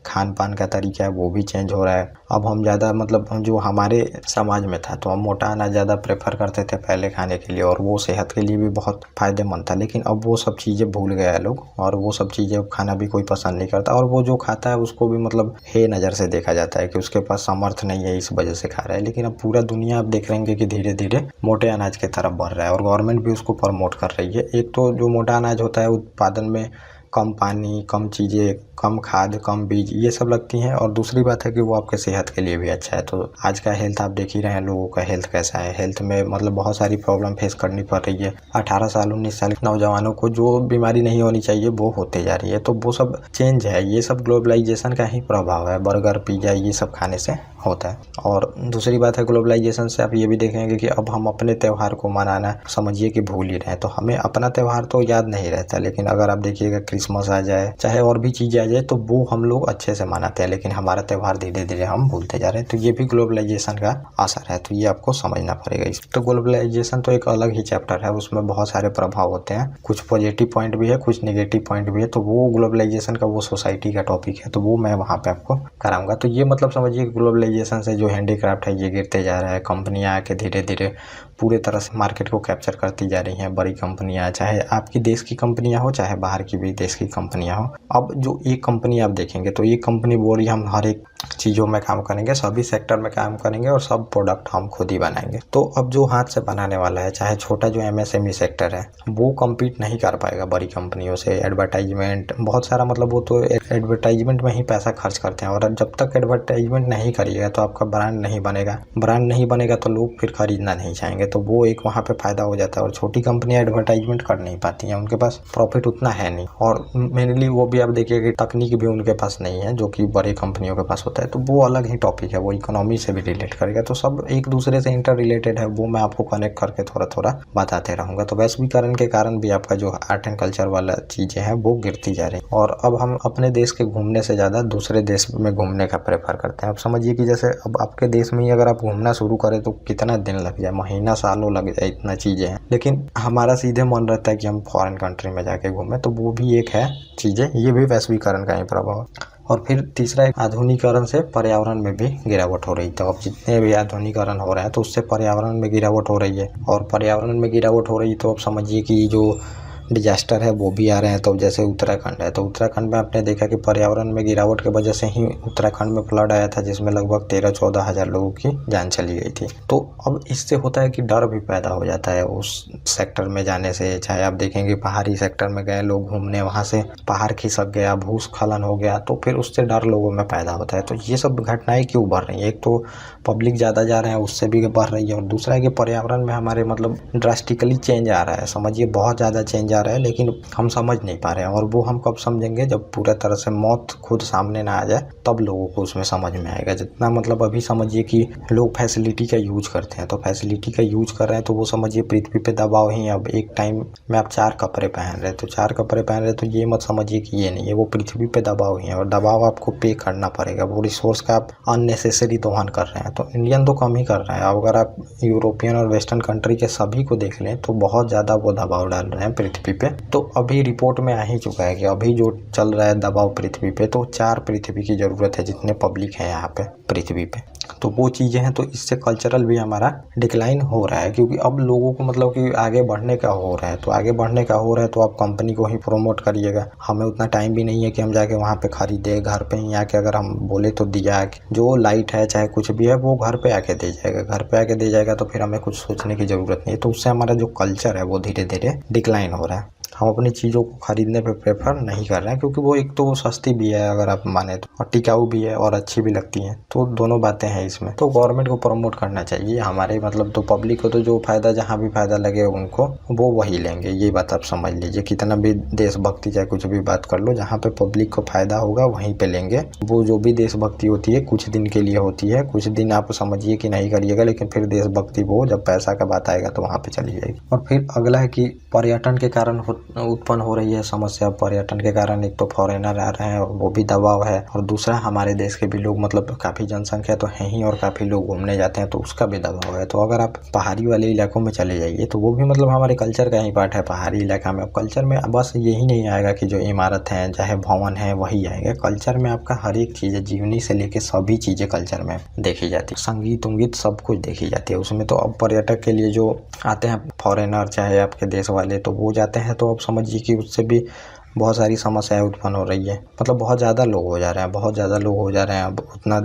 खान पान का तरीका है वो भी चेंज हो रहा है। अब हम ज़्यादा मतलब जो हमारे समाज में था तो हम मोटा अनाज ज़्यादा प्रेफर करते थे पहले खाने के लिए, और वो सेहत के लिए भी बहुत फ़ायदेमंद था। लेकिन अब वो सब चीज़ें भूल गए हैं लोग, और वो सब चीज़ें खाना भी कोई पसंद नहीं करता। और वो जो खाता है उसको भी मतलब हे नज़र से देखा जाता है कि उसके पास सामर्थ्य नहीं है, इस वजह से खा रहा है। लेकिन अब पूरा दुनिया आप देख रहे हैं कि धीरे धीरे मोटे अनाज की तरफ बढ़ रहा है, और गवर्नमेंट भी उसको प्रमोट कर रही है। एक तो जो मोटा अनाज होता है उत्पादन में कम पानी, कम चीज़ें, कम खाद, कम बीज ये सब लगती हैं, और दूसरी बात है कि वो आपके सेहत के लिए भी अच्छा है। तो आज का हेल्थ आप देख ही रहे हैं, लोगों का हेल्थ कैसा है। हेल्थ में मतलब बहुत सारी प्रॉब्लम फेस करनी पड़ रही है। 18 साल 19 साल के नौजवानों को जो बीमारी नहीं होनी चाहिए वो होते जा रही है। तो वो सब चेंज है, ये सब ग्लोबलाइजेशन का ही प्रभाव है। बर्गर पिज़्ज़ा ये सब खाने से होता है। और दूसरी बात है ग्लोबलाइजेशन से आप ये भी देखेंगे कि अब हम अपने त्यौहार को मनाना समझिए कि भूल ही रहे हैं। तो हमें अपना त्यौहार तो याद नहीं रहता, लेकिन अगर आप देखिएगा क्रिसमस आ जाए चाहे और भी चीज़ें आ जाए तो वो हम लोग अच्छे से मनाते हैं, लेकिन हमारा त्यौहार धीरे धीरे हम भूलते जा रहे हैं। तो ये भी ग्लोबलाइजेशन का असर है, तो ये आपको समझना पड़ेगा। तो ग्लोबलाइजेशन तो एक अलग ही चैप्टर है, उसमें बहुत सारे प्रभाव होते हैं। कुछ पॉजिटिव पॉइंट भी है, कुछ नेगेटिव पॉइंट भी है। तो वो ग्लोबलाइजेशन का वो सोसाइटी का टॉपिक है, तो वो मैं वहाँ पे आपको कराऊंगा। तो ये मतलब समझिए ग्लोबलाइजेशन से जो हैंडीक्राफ्ट है ये गिरते जा रहा है। कंपनियाँ आके धीरे धीरे पूरे तरह से मार्केट को कैप्चर करती जा रही हैं। बड़ी कंपनियां, चाहे आपकी देश की कंपनियां हो चाहे बाहर की भी देश की कंपनियां हो। अब जो एक कंपनी आप देखेंगे तो एक कंपनी बोल रही है हम हर एक चीज़ों में काम करेंगे, सभी सेक्टर में काम करेंगे और सब प्रोडक्ट हम खुद ही बनाएंगे। तो अब जो हाथ से बनाने वाला है, चाहे छोटा जो MSME सेक्टर है, वो कम्पीट नहीं कर पाएगा बड़ी कंपनियों से। एडवर्टाइजमेंट बहुत सारा मतलब वो तो एडवर्टाइजमेंट में ही पैसा खर्च करते हैं, और जब तक एडवर्टाइजमेंट नहीं करिएगा तो आपका ब्रांड नहीं बनेगा। ब्रांड नहीं बनेगा तो लोग फिर खरीदना नहीं चाहेंगे। तो वो एक वहाँ पे फायदा हो जाता है। और छोटी कंपनियां एडवर्टाइजमेंट कर नहीं पाती हैं, उनके पास प्रॉफिट उतना है नहीं। और मेनली वो भी आप देखिए कि तकनीक भी उनके पास नहीं है जो कि बड़ी कंपनियों के पास होता है। तो वो अलग ही टॉपिक है, वो इकोनॉमी से भी रिलेट करेगा। तो सब एक दूसरे से इंटर रिलेटेड है, वो मैं आपको कनेक्ट करके थोड़ा थोड़ा बताते रहूँगा। तो वैश्वीकरण के कारण भी आपका जो आर्ट एंड कल्चर वाला चीज़ें हैं वो गिरती जा रही है। और अब हम अपने देश के घूमने से ज़्यादा दूसरे देश में घूमने का प्रेफर करते हैं। अब समझिए कि जैसे अब आपके देश में ही अगर आप घूमना शुरू करें तो कितना दिन लग जाए, महीना सालों लग जाए, इतना चीज़ें हैं। लेकिन हमारा सीधे मन रहता है कि हम फॉरेन कंट्री में जाके घूमें। तो वो भी एक है चीज़ें, ये भी वैश्वीकरण का ही प्रभाव है। और फिर तीसरा एक आधुनिकीकरण से पर्यावरण में भी गिरावट हो रही है। तो अब जितने भी आधुनिकीकरण हो रहे हैं तो उससे पर्यावरण में गिरावट हो रही है। और पर्यावरण में गिरावट हो रही है तो अब समझिए कि जो डिजास्टर है वो भी आ रहे हैं। तो जैसे उत्तराखंड है, तो उत्तराखंड में आपने देखा कि पर्यावरण में गिरावट की वजह से ही उत्तराखंड में फ्लड आया था, जिसमें लगभग 13-14 हज़ार लोगों की जान चली गई थी। तो अब इससे होता है कि डर भी पैदा हो जाता है उस सेक्टर में जाने से। चाहे आप देखेंगे पहाड़ी सेक्टर में गए लोग घूमने, वहाँ से पहाड़ खिसक गया, भूस्खलन हो गया, तो फिर उससे डर लोगों में पैदा होता है। तो ये सब घटनाएं क्यों बढ़ रही हैं? एक तो पब्लिक ज़्यादा जा रहे हैं उससे भी बढ़ रही है, और दूसरा है कि पर्यावरण में हमारे मतलब ड्रास्टिकली चेंज आ रहा है। समझिए बहुत ज़्यादा चेंज आ रहा है, लेकिन हम समझ नहीं पा रहे हैं। और वो हम कब समझेंगे? जब पूरा तरह से मौत खुद सामने ना आ जाए, तब लोगों को उसमें समझ में आएगा। जितना मतलब अभी समझिए कि लोग फैसिलिटी का यूज करते हैं, तो फैसिलिटी का यूज कर रहे हैं तो वो समझिए पृथ्वी पे दबाव ही। अब एक टाइम में आप 4 कपड़े पहन रहे, तो 4 कपड़े पहन रहे, तो ये मत समझिए कि ये नहीं है, वो पृथ्वी पे दबाव ही है, और दबाव आपको पे करना पड़ेगा। वो रिसोर्स का आप अननेसेसरी दोहन कर रहे हैं। तो इंडियन तो कम ही कर रहे हैं। अगर आप यूरोपियन और वेस्टर्न कंट्री के सभी को देख लें तो बहुत ज़्यादा वो दबाव डाल रहे हैं पृथ्वी पे। तो अभी रिपोर्ट में आ ही चुका है कि अभी जो चल रहा है दबाव पृथ्वी पे, तो 4 पृथ्वी की ज़रूरत है जितने पब्लिक है यहाँ पे पृथ्वी पे। तो वो चीज़ें हैं, तो इससे कल्चरल भी हमारा डिक्लाइन हो रहा है, क्योंकि अब लोगों को मतलब कि आगे बढ़ने का हो रहा है, तो आगे बढ़ने का हो रहा है तो आप कंपनी को ही प्रमोट करिएगा। हमें उतना टाइम भी नहीं है कि हम जाके वहाँ पे खरीदे, घर पे ही आके अगर हम बोले तो दिया, जो लाइट है चाहे कुछ भी है वो घर पे आके दे जाएगा, घर पे आके दे जाएगा, तो फिर हमें कुछ सोचने की ज़रूरत नहीं है। तो उससे हमारा जो कल्चर है वो धीरे धीरे डिक्लाइन हो रहा है। हम अपनी चीज़ों को खरीदने पे प्रेफर नहीं कर रहे हैं, क्योंकि वो एक तो वो सस्ती भी है अगर आप माने तो, और टिकाऊ भी है और अच्छी भी लगती हैं, तो दोनों बातें हैं इसमें। तो गवर्नमेंट को प्रमोट करना चाहिए हमारे मतलब, तो पब्लिक को तो जो फ़ायदा, जहाँ भी फ़ायदा लगे उनको वो वही लेंगे, ये बात आप समझ लीजिए। कितना भी देशभक्ति चाहे कुछ भी बात कर लो, जहाँ पे पब्लिक को फ़ायदा होगा वहीं पे लेंगे। वो जो भी देशभक्ति होती है कुछ दिन के लिए होती है, कुछ दिन आप समझिए कि नहीं करिएगा, लेकिन फिर देशभक्ति वो जब पैसा का बात आएगा तो वहाँ पे चली जाएगी। और फिर अगला है कि पर्यटन के कारण उत्पन्न हो रही है समस्या। पर्यटन के कारण एक तो फॉरेनर आ रहे हैं और वो भी दबाव है, और दूसरा हमारे देश के भी लोग मतलब काफ़ी जनसंख्या तो है ही और काफ़ी लोग घूमने जाते हैं, तो उसका भी दबाव है। तो अगर आप पहाड़ी वाले इलाकों में चले जाइए तो वो भी मतलब हमारे कल्चर का ही पार्ट है। पहाड़ी इलाका में कल्चर में बस यही नहीं आएगा कि जो इमारत है चाहे भवन है वही आएगा, कल्चर में आपका हर एक चीज़, जीवनी से लेके सभी चीज़ें कल्चर में देखी जाती है, संगीत उंगीत सब कुछ देखी जाती है उसमें। तो अब पर्यटक के लिए जो आते हैं फॉरेनर चाहे आपके देश वाले, तो वो जाते हैं, तो अब समझिए कि उससे भी बहुत सारी समस्याएं उत्पन्न हो रही है। मतलब बहुत ज़्यादा लोग हो जा रहे हैं, बहुत ज़्यादा लोग हो जा रहे हैं, अब उतना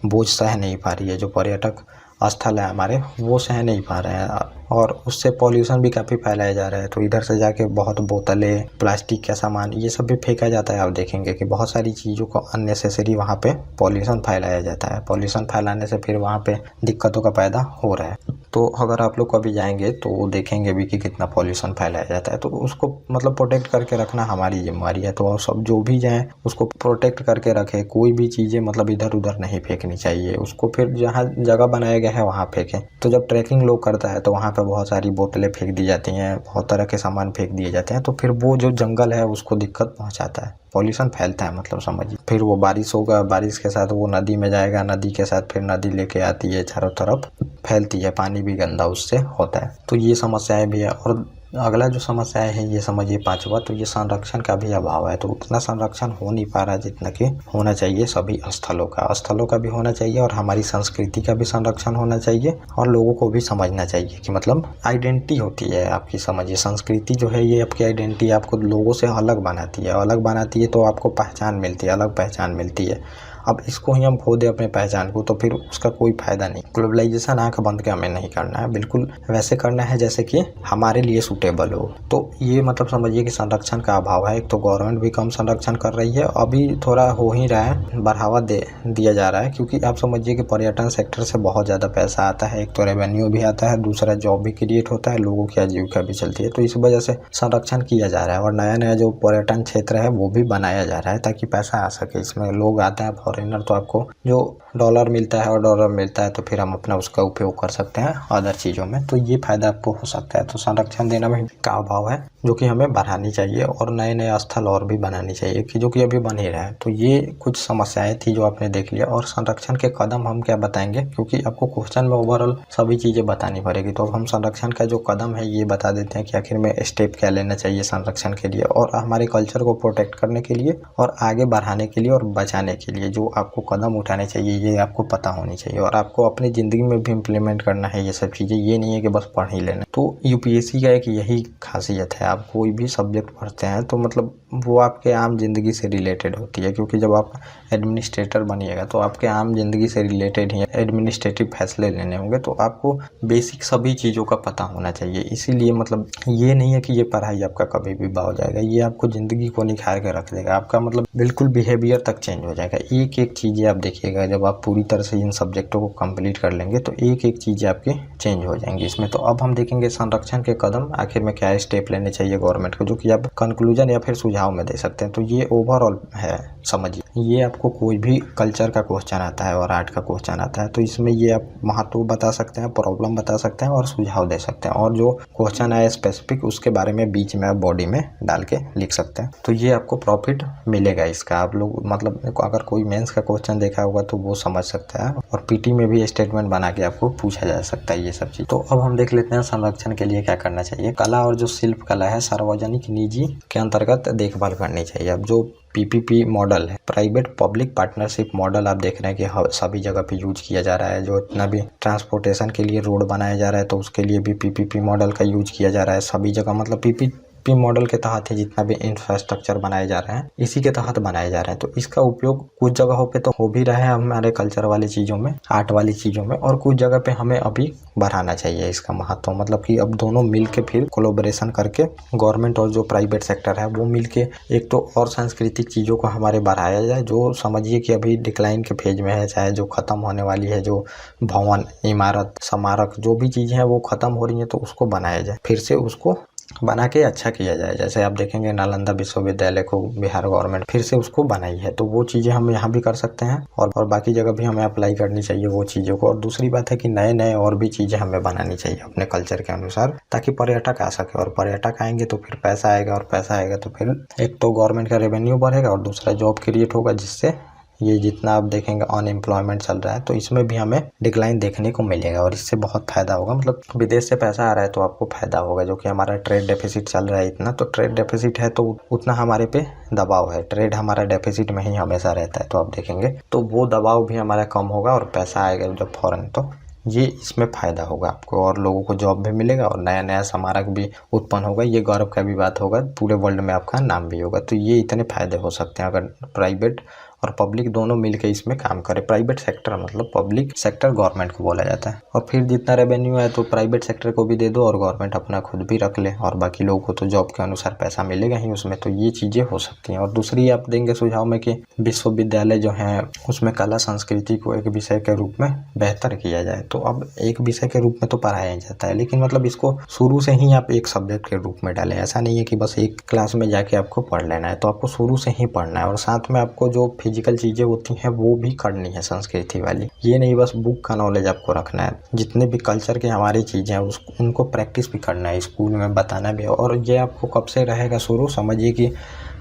बोझ सह नहीं पा रही है जो पर्यटक स्थल है हमारे, वो सह नहीं पा रहे हैं, और उससे पॉल्यूशन भी काफ़ी फैलाया जा रहा है। तो इधर से जाके बहुत बोतलें, प्लास्टिक का सामान, ये सब भी फेंका जाता है। आप देखेंगे कि बहुत सारी चीज़ों को अननेसेसरी वहाँ पे पॉल्यूशन फैलाया जाता है। पॉल्यूशन फैलाने से फिर वहाँ पे दिक्कतों का पैदा हो रहा है। तो अगर आप लोग कभी जाएंगे तो वो देखेंगे भी कि कितना पॉल्यूशन फैलाया जाता है, तो उसको मतलब प्रोटेक्ट करके रखना हमारी जिम्मेवारी है। तो सब जो भी जाएँ उसको प्रोटेक्ट करके रखें, कोई भी चीज़ें मतलब इधर उधर नहीं फेंकनी चाहिए, उसको फिर जहाँ जगह बनाया गया है वहाँ फेंकें। तो जब ट्रैकिंग लोग करता है तो वहाँ पे बहुत सारी बोतलें फेंक दी जाती हैं, बहुत तरह के सामान फेंक दिए जाते हैं, तो फिर वो जो जंगल है उसको दिक्कत पहुँचाता है, पॉल्यूशन फैलता है मतलब समझिए। फिर वो बारिश होगा, बारिश के साथ वो नदी में जाएगा, नदी के साथ फिर नदी लेके आती है, चारों तरफ फैलती है, पानी भी गंदा उससे होता है। तो ये समस्याएं भी है। और अगला जो समस्याएं है ये समझिए पांचवा, तो ये संरक्षण का भी अभाव है। तो उतना संरक्षण हो नहीं पा रहा जितना कि होना चाहिए सभी स्थलों का भी होना चाहिए, और हमारी संस्कृति का भी संरक्षण होना चाहिए, और लोगों को भी समझना चाहिए कि मतलब आइडेंटिटी होती है आपकी, समझिए संस्कृति जो है ये आपकी आइडेंटिटी, आपको लोगों से अलग बनाती है, तो आपको पहचान मिलती है, अलग पहचान मिलती है। अब इसको ही हम खो दें अपने पहचान को, तो फिर उसका कोई फायदा नहीं। ग्लोबलाइजेशन आंख बंद के हमें नहीं करना है, बिल्कुल वैसे करना है जैसे कि हमारे लिए सूटेबल हो। तो ये मतलब समझिए कि संरक्षण का अभाव है। एक तो गवर्नमेंट भी कम संरक्षण कर रही है, अभी थोड़ा हो ही रहा है, बढ़ावा दिया जा रहा है, क्योंकि आप समझिए कि पर्यटन सेक्टर से बहुत ज़्यादा पैसा आता है। एक तो रेवेन्यू भी आता है, दूसरा जॉब भी क्रिएट होता है, लोगों की आजीविका भी चलती है। तो इस वजह से संरक्षण किया जा रहा है, और नया नया जो पर्यटन क्षेत्र है वो भी बनाया जा रहा है ताकि पैसा आ सके। इसमें लोग आते हैं फॉरेनर, तो आपको जो डॉलर मिलता है और डॉलर मिलता है, तो फिर हम अपना उसका उपयोग कर सकते हैं अदर चीज़ों में, तो ये फायदा आपको हो सकता है। तो संरक्षण देना में का अभाव है जो कि हमें बढ़ानी चाहिए, और नए नए स्थल और भी बनानी चाहिए कि जो कि अभी बन ही रहा है। तो ये कुछ समस्याएं थी जो आपने देख लिया। और संरक्षण के कदम हम क्या बताएंगे, क्योंकि आपको क्वेश्चन में ओवरऑल सभी चीज़ें बतानी पड़ेगी, तो अब हम संरक्षण का जो कदम है ये बता देते हैं कि आखिर में स्टेप क्या लेना चाहिए संरक्षण के लिए, और हमारे कल्चर को प्रोटेक्ट करने के लिए, और आगे बढ़ाने के लिए, और बचाने के लिए जो आपको कदम उठाने चाहिए ये आपको पता होनी चाहिए, और आपको अपनी ज़िंदगी में भी इम्प्लीमेंट करना है ये सब चीज़ें। ये नहीं है कि बस पढ़ ही लेना। तो यूपीएससी का एक यही खासियत है, आप कोई भी सब्जेक्ट पढ़ते हैं तो मतलब वो आपके आम जिंदगी से रिलेटेड होती है, क्योंकि जब आप एडमिनिस्ट्रेटर बनिएगा तो आपके आम जिंदगी से रिलेटेड ही एडमिनिस्ट्रेटिव फैसले लेने होंगे, तो आपको बेसिक सभी चीज़ों का पता होना चाहिए। इसीलिए मतलब ये नहीं है कि ये पढ़ाई आपका कभी भी बा हो जाएगा, ये आपको ज़िंदगी को निखार कर रख देगा, आपका मतलब बिल्कुल बिहेवियर तक चेंज हो जाएगा। एक एक चीज़ें आप देखिएगा, जब आप पूरी तरह से इन सब्जेक्टों को कंप्लीट कर लेंगे तो एक एक चीज़ें आपकी चेंज हो जाएंगी इसमें। तो अब हम देखेंगे संरक्षण के कदम, आखिर में क्या स्टेप लेने चाहिए गवर्नमेंट को, जो कि आप कंक्लूजन या फिर सुझाव में दे सकते हैं। तो ये ओवरऑल है, समझिए। ये आपको कोई भी कल्चर का क्वेश्चन आता है और आर्ट का क्वेश्चन आता है, तो इसमें ये आप महत्व बता सकते हैं, प्रॉब्लम बता सकते हैं, और सुझाव दे सकते हैं, और जो क्वेश्चन आए स्पेसिफिक उसके बारे में बीच में आप बॉडी में डाल के लिख सकते हैं। तो ये आपको प्रॉफिट मिलेगा इसका। आप लोग मतलब अगर कोई मेंस का क्वेश्चन देखा होगा तो वो समझ सकता है, और पीटी में भी स्टेटमेंट बना के आपको पूछा जा सकता है ये सब चीज। तो अब हम देख लेते हैं संरक्षण के लिए क्या करना चाहिए। कला और जो शिल्प कला है सार्वजनिक निजी के अंतर्गत देखभाल करनी चाहिए। अब जो PPP मॉडल है, प्राइवेट पब्लिक पार्टनरशिप मॉडल आप देख रहे हैं कि सभी जगह पे यूज किया जा रहा है। जो इतना भी ट्रांसपोर्टेशन के लिए रोड बनाया जा रहा है तो उसके लिए भी PPP मॉडल का यूज किया जा रहा है सभी जगह। मतलब PPP मॉडल के तहत ही जितना भी इंफ्रास्ट्रक्चर बनाए जा रहे हैं इसी के तहत बनाए जा रहे हैं। तो इसका उपयोग कुछ जगहों पे तो हो भी रहा है हमारे कल्चर वाली चीज़ों में, आर्ट वाली चीज़ों में, और कुछ जगह पे हमें अभी बढ़ाना चाहिए इसका महत्व। मतलब कि अब दोनों मिल के फिर कोलोबरेशन करके गवर्नमेंट और जो प्राइवेट सेक्टर है वो मिल के एक तो और सांस्कृतिक चीज़ों को हमारे बढ़ाया जाए जो समझिए कि अभी डिक्लाइन के फेज में है, चाहे जो ख़त्म होने वाली है, जो भवन, इमारत, स्मारक जो भी चीज़ें हैं वो ख़त्म हो रही हैं तो उसको बनाया जाए, फिर से उसको बना के अच्छा किया जाए। जैसे आप देखेंगे नालंदा विश्वविद्यालय को बिहार गवर्नमेंट फिर से उसको बनाई है, तो वो चीज़ें हम यहाँ भी कर सकते हैं और बाकी जगह भी हमें अप्लाई करनी चाहिए वो चीज़ों को। और दूसरी बात है कि नए नए और भी चीज़ें हमें बनानी चाहिए अपने कल्चर के अनुसार, ताकि पर्यटक आ सके, और पर्यटक आएंगे तो फिर पैसा आएगा, और पैसा आएगा तो फिर एक तो गवर्नमेंट का रेवेन्यू बढ़ेगा और दूसरा जॉब क्रिएट होगा, जिससे ये जितना आप देखेंगे अनएम्प्लॉयमेंट चल रहा है तो इसमें भी हमें डिक्लाइन देखने को मिलेगा और इससे बहुत फ़ायदा होगा। मतलब विदेश से पैसा आ रहा है तो आपको फ़ायदा होगा, जो कि हमारा ट्रेड डेफिसिट चल रहा है इतना, तो ट्रेड डेफिसिट है तो उतना हमारे पे दबाव है, ट्रेड हमारा डेफिसिट में ही हमेशा रहता है, तो आप देखेंगे तो वो दबाव भी हमारा कम होगा और पैसा आएगा जब फ़ौरन, तो ये इसमें फ़ायदा होगा आपको और लोगों को जॉब भी मिलेगा और नया नया स्मारक भी उत्पन्न होगा। ये गौरव का भी बात होगा, पूरे वर्ल्ड में आपका नाम भी होगा। तो ये इतने फ़ायदे हो सकते हैं अगर प्राइवेट और पब्लिक दोनों मिलकर इसमें काम करें। प्राइवेट सेक्टर मतलब पब्लिक सेक्टर गवर्नमेंट को बोला जाता है, और फिर जितना रेवेन्यू है तो प्राइवेट सेक्टर को भी दे दो और गवर्नमेंट अपना खुद भी रख ले, और बाकी लोगों को तो जॉब के अनुसार पैसा मिलेगा ही उसमें। तो ये चीज़ें हो सकती हैं। और दूसरी आप देंगे सुझाव में कि विश्वविद्यालय जो हैं उसमें कला संस्कृति को एक विषय के रूप में बेहतर किया जाए। तो अब एक विषय के रूप में तो पढ़ाया जाता है, लेकिन मतलब इसको शुरू से ही आप एक सब्जेक्ट के रूप में डालें। ऐसा नहीं है कि बस एक क्लास में जाके आपको पढ़ लेना है, तो आपको शुरू से ही पढ़ना है और साथ में आपको जो फिजिकल चीज़ें होती हैं वो भी करनी है संस्कृति वाली। ये नहीं बस बुक का नॉलेज आपको रखना है, जितने भी कल्चर की हमारी चीज़ें हैं उनको प्रैक्टिस भी करना है, स्कूल में बताना भी है। और ये आपको कब से रहेगा शुरू, समझिए कि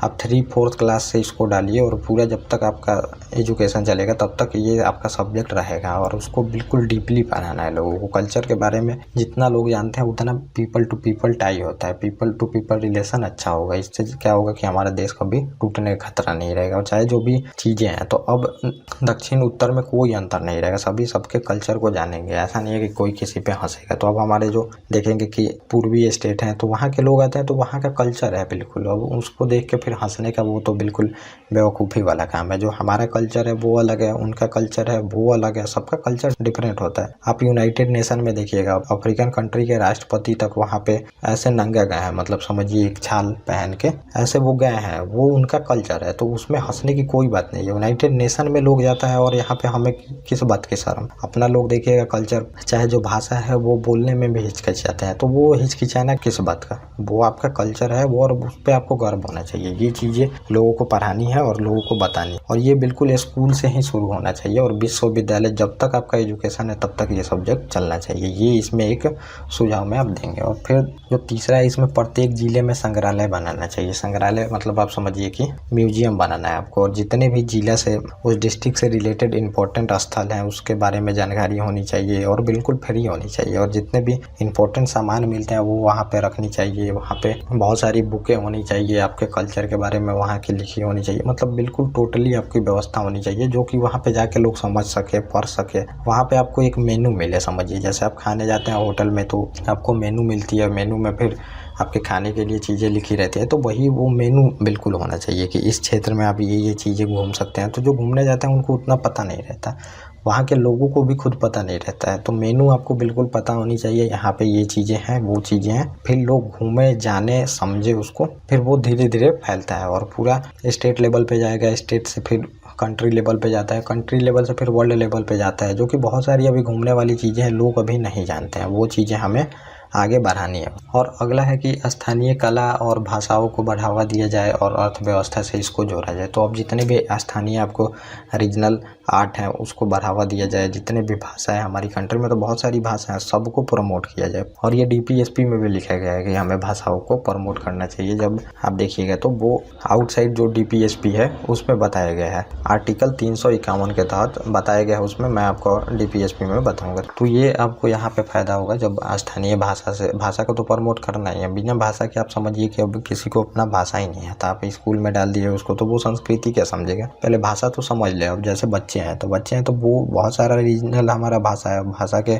आप 3-4 क्लास से इसको डालिए और पूरा जब तक आपका एजुकेशन चलेगा तब तक ये आपका सब्जेक्ट रहेगा, और उसको बिल्कुल डीपली पढ़ाना है लोगों को। कल्चर के बारे में जितना लोग जानते हैं उतना पीपल टू पीपल टाई होता है, पीपल टू पीपल रिलेशन अच्छा होगा। इससे क्या होगा कि हमारा देश कभी टूटने का खतरा नहीं रहेगा। और चाहे जो भी चीज़ें हैं, तो अब दक्षिण उत्तर में कोई अंतर नहीं रहेगा, सभी सबके कल्चर को जानेंगे। ऐसा नहीं है कि कोई किसी पे हंसेगा। तो अब हमारे जो देखेंगे कि पूर्वी स्टेट हैं तो वहाँ के लोग आते हैं तो वहाँ का कल्चर है बिल्कुल, अब उसको देख के फिर हंसने का वो तो बिल्कुल बेवकूफ़ी वाला काम है। जो हमारा कल्चर है वो अलग है, उनका कल्चर है वो अलग है, सबका कल्चर डिफरेंट होता है। आप यूनाइटेड नेशन में देखिएगा, अफ्रीकन कंट्री के राष्ट्रपति तक वहाँ पे ऐसे नंगे गए हैं, मतलब समझिए एक छाल पहन के ऐसे वो गए हैं, वो उनका कल्चर है, तो उसमें हंसने की कोई बात नहीं है। यूनाइटेड नेशन में लोग जाता है और यहाँ पे हमें किस बात की शर्म। अपना लोग देखिएगा कल्चर, चाहे जो भाषा है वो बोलने में भी हिचकिचाते हैं, तो वो हिचकिचाना किस बात का, वो आपका कल्चर है वो, और उस पर आपको गर्व होना चाहिए। ये चीज़ें लोगों को पढ़ानी है और लोगों को बतानी, और ये बिल्कुल स्कूल से ही शुरू होना चाहिए। और विश्वविद्यालय जब तक आपका एजुकेशन है तब तक ये सब्जेक्ट चलना चाहिए। ये इसमें एक सुझाव में आप देंगे। और फिर जो तीसरा है, इसमें प्रत्येक जिले में संग्रहालय बनाना चाहिए। संग्रहालय मतलब आप समझिए कि म्यूजियम बनाना है आपको, और जितने भी जिला से उस डिस्ट्रिक्ट से रिलेटेड इंपॉर्टेंट स्थल हैं उसके बारे में जानकारी होनी चाहिए और बिल्कुल फ्री होनी चाहिए। और जितने भी इंपॉर्टेंट सामान मिलते हैं वो वहाँ पे रखनी चाहिए। वहाँ पे बहुत सारी बुकें होनी चाहिए, आपके कल्चर के बारे में वहाँ की लिखी होनी चाहिए। मतलब बिल्कुल टोटली आपकी व्यवस्था होनी चाहिए जो कि वहाँ पे जाके लोग समझ सके, पढ़ सके। वहाँ पे आपको एक मेनू मिले, समझिए जैसे आप खाने जाते हैं होटल में तो आपको मेनू मिलती है, मेनू में फिर आपके खाने के लिए चीज़ें लिखी रहती है, तो वही वो मेनू बिल्कुल होना चाहिए कि इस क्षेत्र में आप ये चीज़ें घूम सकते हैं। तो जो घूमने जाते हैं उनको उतना पता नहीं रहता, वहाँ के लोगों को भी खुद पता नहीं रहता है, तो मेनू आपको बिल्कुल पता होनी चाहिए। यहाँ पे ये चीज़ें हैं, वो चीज़ें हैं, फिर लोग घूमे, जाने, समझे उसको, फिर वो धीरे धीरे फैलता है और पूरा स्टेट लेवल पे जाएगा, स्टेट से फिर कंट्री लेवल पे जाता है, कंट्री लेवल से फिर वर्ल्ड लेवल पे जाता है, जो कि बहुत सारी अभी घूमने वाली चीज़ें हैं, लोग अभी नहीं जानते हैं, वो चीज़ें हमें आगे बढ़ानी है। और अगला है कि स्थानीय कला और भाषाओं को बढ़ावा दिया जाए और अर्थव्यवस्था से इसको जोड़ा जाए। तो अब जितने भी स्थानीय आपको रीजनल आर्ट है उसको बढ़ावा दिया जाए, जितने भी भाषा है हमारी कंट्री में तो बहुत सारी भाषा है, सबको प्रमोट किया जाए। और ये DPSP में भी लिखा गया है कि हमें भाषाओं को प्रमोट करना चाहिए। जब आप देखिएगा तो वो आउटसाइड जो DPSP है उसमें बताया गया है, आर्टिकल 351 के तहत बताया गया है, उसमें मैं आपको DPSP में बताऊँगा। तो ये आपको यहाँ पे फ़ायदा होगा जब स्थानीय भाषा भाषा को तो प्रमोट करना ही है। बिना भाषा के आप समझिए कि अब किसी को अपना भाषा ही नहीं आता, आप स्कूल में डाल दिए उसको तो वो संस्कृति क्या समझेगा। पहले भाषा तो समझ ले। अब जैसे बच्चे हैं तो वो बहुत सारा रीजनल हमारा भाषा है। भाषा के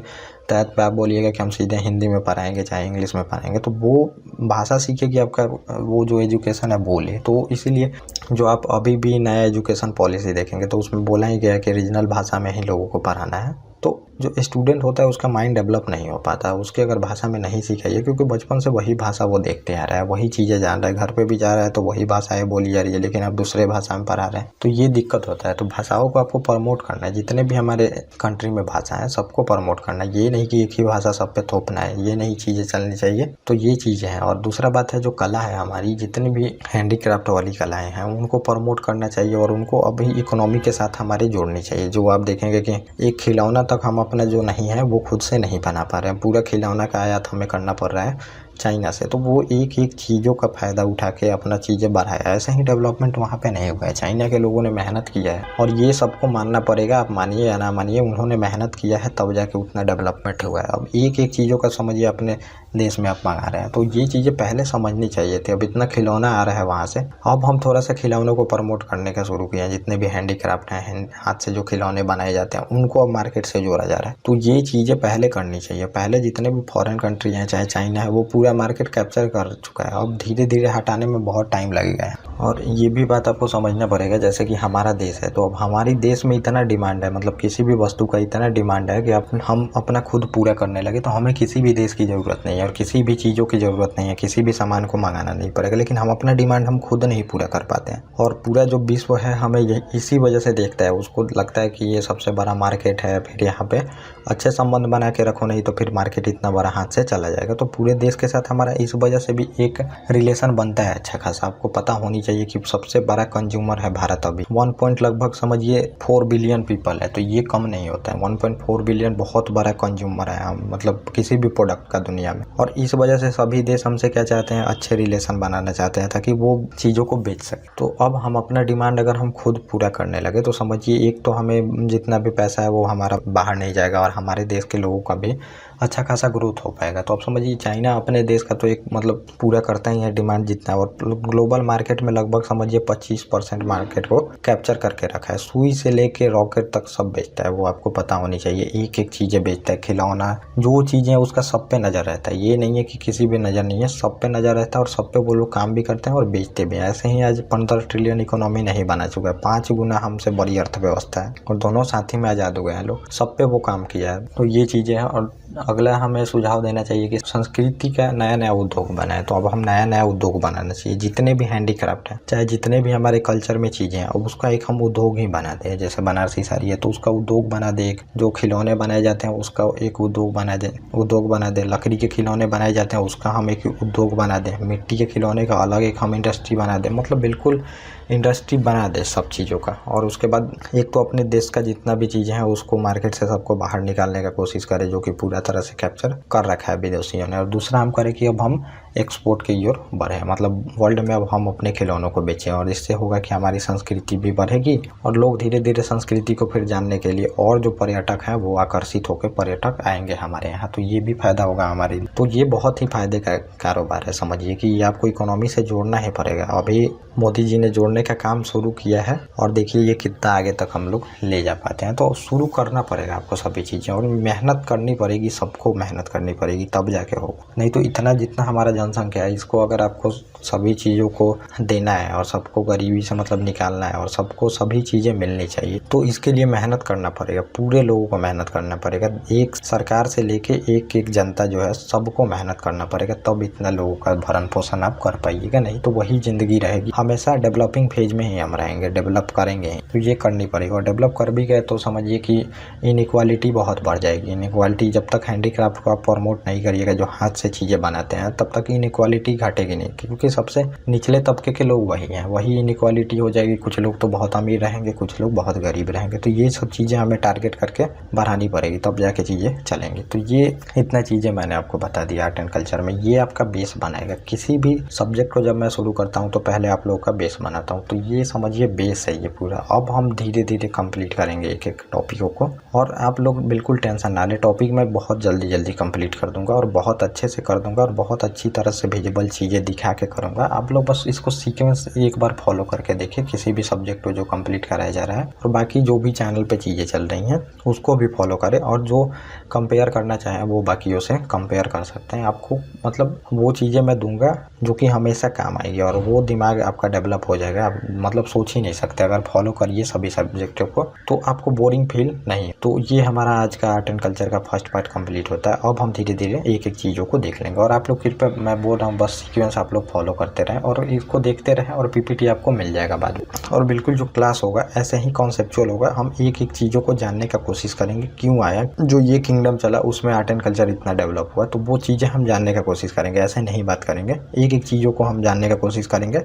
तहत पे आप बोलिएगा कि हम सीधे हिंदी में पढ़ाएंगे चाहे इंग्लिश में पढ़ाएंगे, तो वो भाषा सीखे कि आपका वो जो एजुकेशन है बोले। तो इसीलिए जो आप अभी भी नया एजुकेशन पॉलिसी देखेंगे तो उसमें बोला ही गया है कि रीजनल भाषा में ही लोगों को पढ़ाना है। तो जो स्टूडेंट होता है उसका माइंड डेवलप नहीं हो पाता उसके अगर भाषा में नहीं सिखाइए, क्योंकि बचपन से वही भाषा वो देखते आ रहा है, वही चीज़ें जान रहा है, घर पे भी जा रहा है तो वही भाषाएं बोली जा रही है, लेकिन आप दूसरे भाषा में पढ़ा रहे हैं तो ये दिक्कत होता है। तो भाषाओं को आपको प्रमोट करना है, जितने भी हमारे कंट्री में भाषा है सबको प्रमोट करना है। ये नहीं कि एक ही भाषा सब पे थोपना है, ये नहीं चीज़ें चलनी चाहिए। तो ये चीज़ें हैं। और दूसरा बात है जो कला है हमारी, जितनी भी हैंडीक्राफ्ट वाली कलाएँ हैं उनको प्रमोट करना चाहिए और उनको अभी इकोनॉमी के साथ हमारे जोड़नी चाहिए। जो आप देखेंगे कि एक खिलौना तक हम अपना जो नहीं है वो खुद से नहीं बना पा रहे हैं, पूरा खिलौना का आयात हमें करना पड़ रहा है चाइना से। तो वो एक एक चीज़ों का फ़ायदा उठा के अपना चीज़ें बढ़ाया। ऐसे ही डेवलपमेंट वहाँ पे नहीं हुआ है। चाइना के लोगों ने मेहनत किया है और ये सबको मानना पड़ेगा, आप मानिए या ना मानिए, उन्होंने मेहनत किया है तब जाके उतना डेवलपमेंट हुआ है। अब एक एक चीज़ों का समझिए अपने देश में आप मंगा रहे हैं, तो ये चीज़ें पहले समझनी चाहिए थी। अब इतना खिलौना आ रहा है वहाँ से, अब हम थोड़ा सा खिलौनों को प्रमोट करने का शुरू किया। जितने भी हैंडीक्राफ्ट हैं, हाथ से जो खिलौने बनाए जाते हैं उनको अब मार्केट से जोड़ा जा रहा है। तो ये चीज़ें पहले करनी चाहिए। पहले जितने भी फॉरेन कंट्री हैं चाहे चाइना है वो पूरा मार्केट कैप्चर कर चुका है, अब धीरे धीरे हटाने में बहुत टाइम लगेगा। और ये भी बात आपको समझना पड़ेगा, जैसे कि हमारा देश है तो अब हमारे देश में इतना डिमांड है, मतलब किसी भी वस्तु का इतना डिमांड है कि हम अपना खुद पूरा करने लगे तो हमें किसी भी देश की ज़रूरत नहीं है और किसी भी चीज़ों की ज़रूरत नहीं है, किसी भी सामान को मंगाना नहीं पड़ेगा। लेकिन हम अपना डिमांड हम खुद नहीं पूरा कर पाते हैं और पूरा जो विश्व है हमें इसी वजह से देखता है। उसको लगता है कि ये सबसे बड़ा मार्केट है, फिर यहाँ पे अच्छे संबंध बना के रखो, नहीं तो फिर मार्केट इतना बड़ा हाथ से चला जाएगा। तो पूरे देश के साथ हमारा इस वजह से भी एक रिलेशन बनता है अच्छा खासा। आपको पता होनी चाहिए कि सबसे बड़ा कंज्यूमर है भारत। अभी 1 लगभग समझिए 4 बिलियन पीपल है, तो ये कम नहीं होता है। 1.4 बिलियन बहुत बड़ा कंज्यूमर है मतलब किसी भी प्रोडक्ट का दुनिया में। और इस वजह से सभी देश हमसे क्या चाहते हैं, अच्छे रिलेशन बनाना चाहते हैं ताकि वो चीज़ों को बेच सके। तो अब हम अपना डिमांड अगर हम खुद पूरा करने लगे तो समझिए एक तो हमें जितना भी पैसा है वो हमारा बाहर नहीं जाएगा और हमारे देश के लोगों का भी अच्छा खासा ग्रोथ हो पाएगा। तो अब समझिए चाइना अपने देश का तो एक मतलब पूरा करता ही है डिमांड जितना, और ग्लोबल मार्केट में लगभग समझिए 25% मार्केट को कैप्चर करके रखा है। सुई से लेके रॉकेट तक सब बेचता है, वो आपको पता होनी चाहिए। एक एक चीज़ें बेचता है, खिलौना जो चीज़ें उसका सब पे नज़र रहता है। ये नहीं है कि किसी भी नज़र नहीं है, सब पे नज़र रहता है और सब पे वो लोग काम भी करते हैं और बेचते भी हैं। ऐसे ही आज 15 ट्रिलियन इकोनॉमी नहीं बना चुका है, 5 गुना हमसे बड़ी अर्थव्यवस्था है और दोनों साथ ही में आज़ाद हो गए हैं लोग, सब पे वो काम किया है। तो ये चीज़ें हैं। और अगला हमें सुझाव देना चाहिए कि संस्कृति का नया नया उद्योग बनाए। तो अब हम नया नया उद्योग बनाना चाहिए। जितने भी हैंडीक्राफ्ट हैं, चाहे जितने भी हमारे कल्चर में चीज़ें हैं, अब उसका एक हम उद्योग ही बना दें। जैसे बनारसी साड़ी है तो उसका उद्योग बना दे, जो खिलौने बनाए जाते हैं उसका एक उद्योग बना दे, लकड़ी के खिलौने बनाए जाते हैं उसका हम एक उद्योग बना दें, मिट्टी के खिलौने का अलग एक हम इंडस्ट्री बना दें। मतलब बिल्कुल इंडस्ट्री बना दे सब चीज़ों का। और उसके बाद एक तो अपने देश का जितना भी चीज़ें हैं उसको मार्केट से सबको बाहर निकालने का कोशिश करें, जो कि पूरा तरह से कैप्चर कर रखा है विदेशियों ने। और दूसरा हम करें कि अब हम एक्सपोर्ट की ओर बढ़े, मतलब वर्ल्ड में अब हम अपने खिलौनों को बेचें। और इससे होगा कि हमारी संस्कृति भी बढ़ेगी और लोग धीरे धीरे संस्कृति को फिर जानने के लिए और जो पर्यटक हैं वो आकर्षित होकर पर्यटक आएंगे हमारे यहाँ, तो ये भी फायदा होगा हमारे लिए। तो ये बहुत ही फायदे का कारोबार है। समझिए कि ये आपको इकोनॉमी से जोड़ना ही पड़ेगा। अभी मोदी जी ने जोड़ने का काम शुरू किया है और देखिए ये कितना आगे तक हम लोग ले जा पाते हैं। तो शुरू करना पड़ेगा आपको सभी चीज़ें और मेहनत करनी पड़ेगी, सबको मेहनत करनी पड़ेगी तब जाके होगा। नहीं तो इतना जितना हमारा जनसंख्या है इसको अगर आपको सभी चीज़ों को देना है और सबको गरीबी से मतलब निकालना है और सबको सभी चीज़ें मिलनी चाहिए, तो इसके लिए मेहनत करना पड़ेगा। पूरे लोगों को मेहनत करना पड़ेगा, एक सरकार से लेके एक एक जनता जो है सबको मेहनत करना पड़ेगा, तब इतना लोगों का भरण पोषण आप कर पाइएगा। नहीं तो वही ज़िंदगी रहेगी, हमेशा डेवलपिंग फेज में ही हम रहेंगे, डेवलप करेंगे। तो ये करनी पड़ेगी और डेवलप कर भी गए तो समझिए कि इनइक्वालिटी बहुत बढ़ जाएगी। इनइक्वालिटी जब तक हैंडीक्राफ्ट को आप प्रमोट नहीं करिएगा, जो हाथ से चीज़ें बनाते हैं, तब तक इनइक्वालिटी घटेगी नहीं, क्योंकि सबसे निचले तबके के लोग वही हैं, वही इनइक्वालिटी हो जाएगी। कुछ लोग तो बहुत अमीर रहेंगे, कुछ लोग बहुत गरीब रहेंगे। तो ये सब चीज़ें हमें टारगेट करके बढ़ानी पड़ेगी, तब जाके चीज़ें चलेंगी। तो ये इतना चीज़ें मैंने आपको बता दिया आर्ट एंड कल्चर में। ये आपका बेस बनाएगा। किसी भी सब्जेक्ट को जब मैं शुरू करता हूँ तो पहले आप लोगों का बेस बनाता हूँ। तो ये समझिए बेस है ये पूरा। अब हम धीरे धीरे कंप्लीट करेंगे एक एक टॉपिकों को, और आप लोग बिल्कुल टेंशन ना ले। टॉपिक मैं बहुत जल्दी कंप्लीट कर दूंगा और बहुत अच्छे से कर दूंगा और बहुत अच्छी तरह से विजिबल चीज़ें दिखा के करूंगा। आप लोग बस इसको सीक्वेंस एक बार फॉलो करके देखिए, किसी भी सब्जेक्ट को जो कंप्लीट कराया जा रहा है, और बाकी जो भी चैनल पे चीज़ें चल रही हैं उसको भी फॉलो करें। और जो कंपेयर करना चाहें वो बाकियों से कंपेयर कर सकते हैं। आपको मतलब वो चीज़ें मैं दूंगा जो कि हमेशा काम आएगी, और वो दिमाग आपका डेवलप हो जाएगा। आप मतलब सोच ही नहीं सकते, अगर फॉलो करिए सभी सब्जेक्टों को तो आपको बोरिंग फील नहीं। तो ये हमारा आज का आर्ट एंड कल्चर का फर्स्ट पार्ट कंप्लीट होता है। अब हम धीरे धीरे एक एक चीज़ों को देख लेंगे, और आप लोग कृपया, मैं बोल रहा हूँ, बस सीक्वेंस आप लोग फॉलो करते रहें और इसको देखते रहें, और पीपीटी आपको मिल जाएगा बाद में। और बिल्कुल जो क्लास होगा ऐसे ही कॉन्सेप्चुअल होगा। हम एक एक चीज़ों को जानने का कोशिश करेंगे, क्यों आया, जो ये किंगडम चला उसमें आर्ट एंड कल्चर इतना डेवलप हुआ, तो वो चीज़ें हम जानने का कोशिश करेंगे। ऐसे नहीं बात करेंगे, एक एक चीज़ों को हम जानने का कोशिश करेंगे।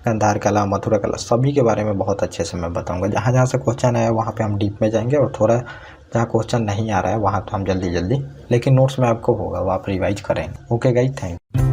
गांधार कला, मथुरा कला, सभी के बारे में बहुत अच्छे से मैं बताऊंगा। जहाँ जहाँ से क्वेश्चन आया वहाँ पे हम डीप में जाएंगे, और थोड़ा जहाँ क्वेश्चन नहीं आ रहा है वहाँ तो हम जल्दी लेकिन नोट्स में आपको होगा, वो आप रिवाइज करेंगे। Okay guys, thank you.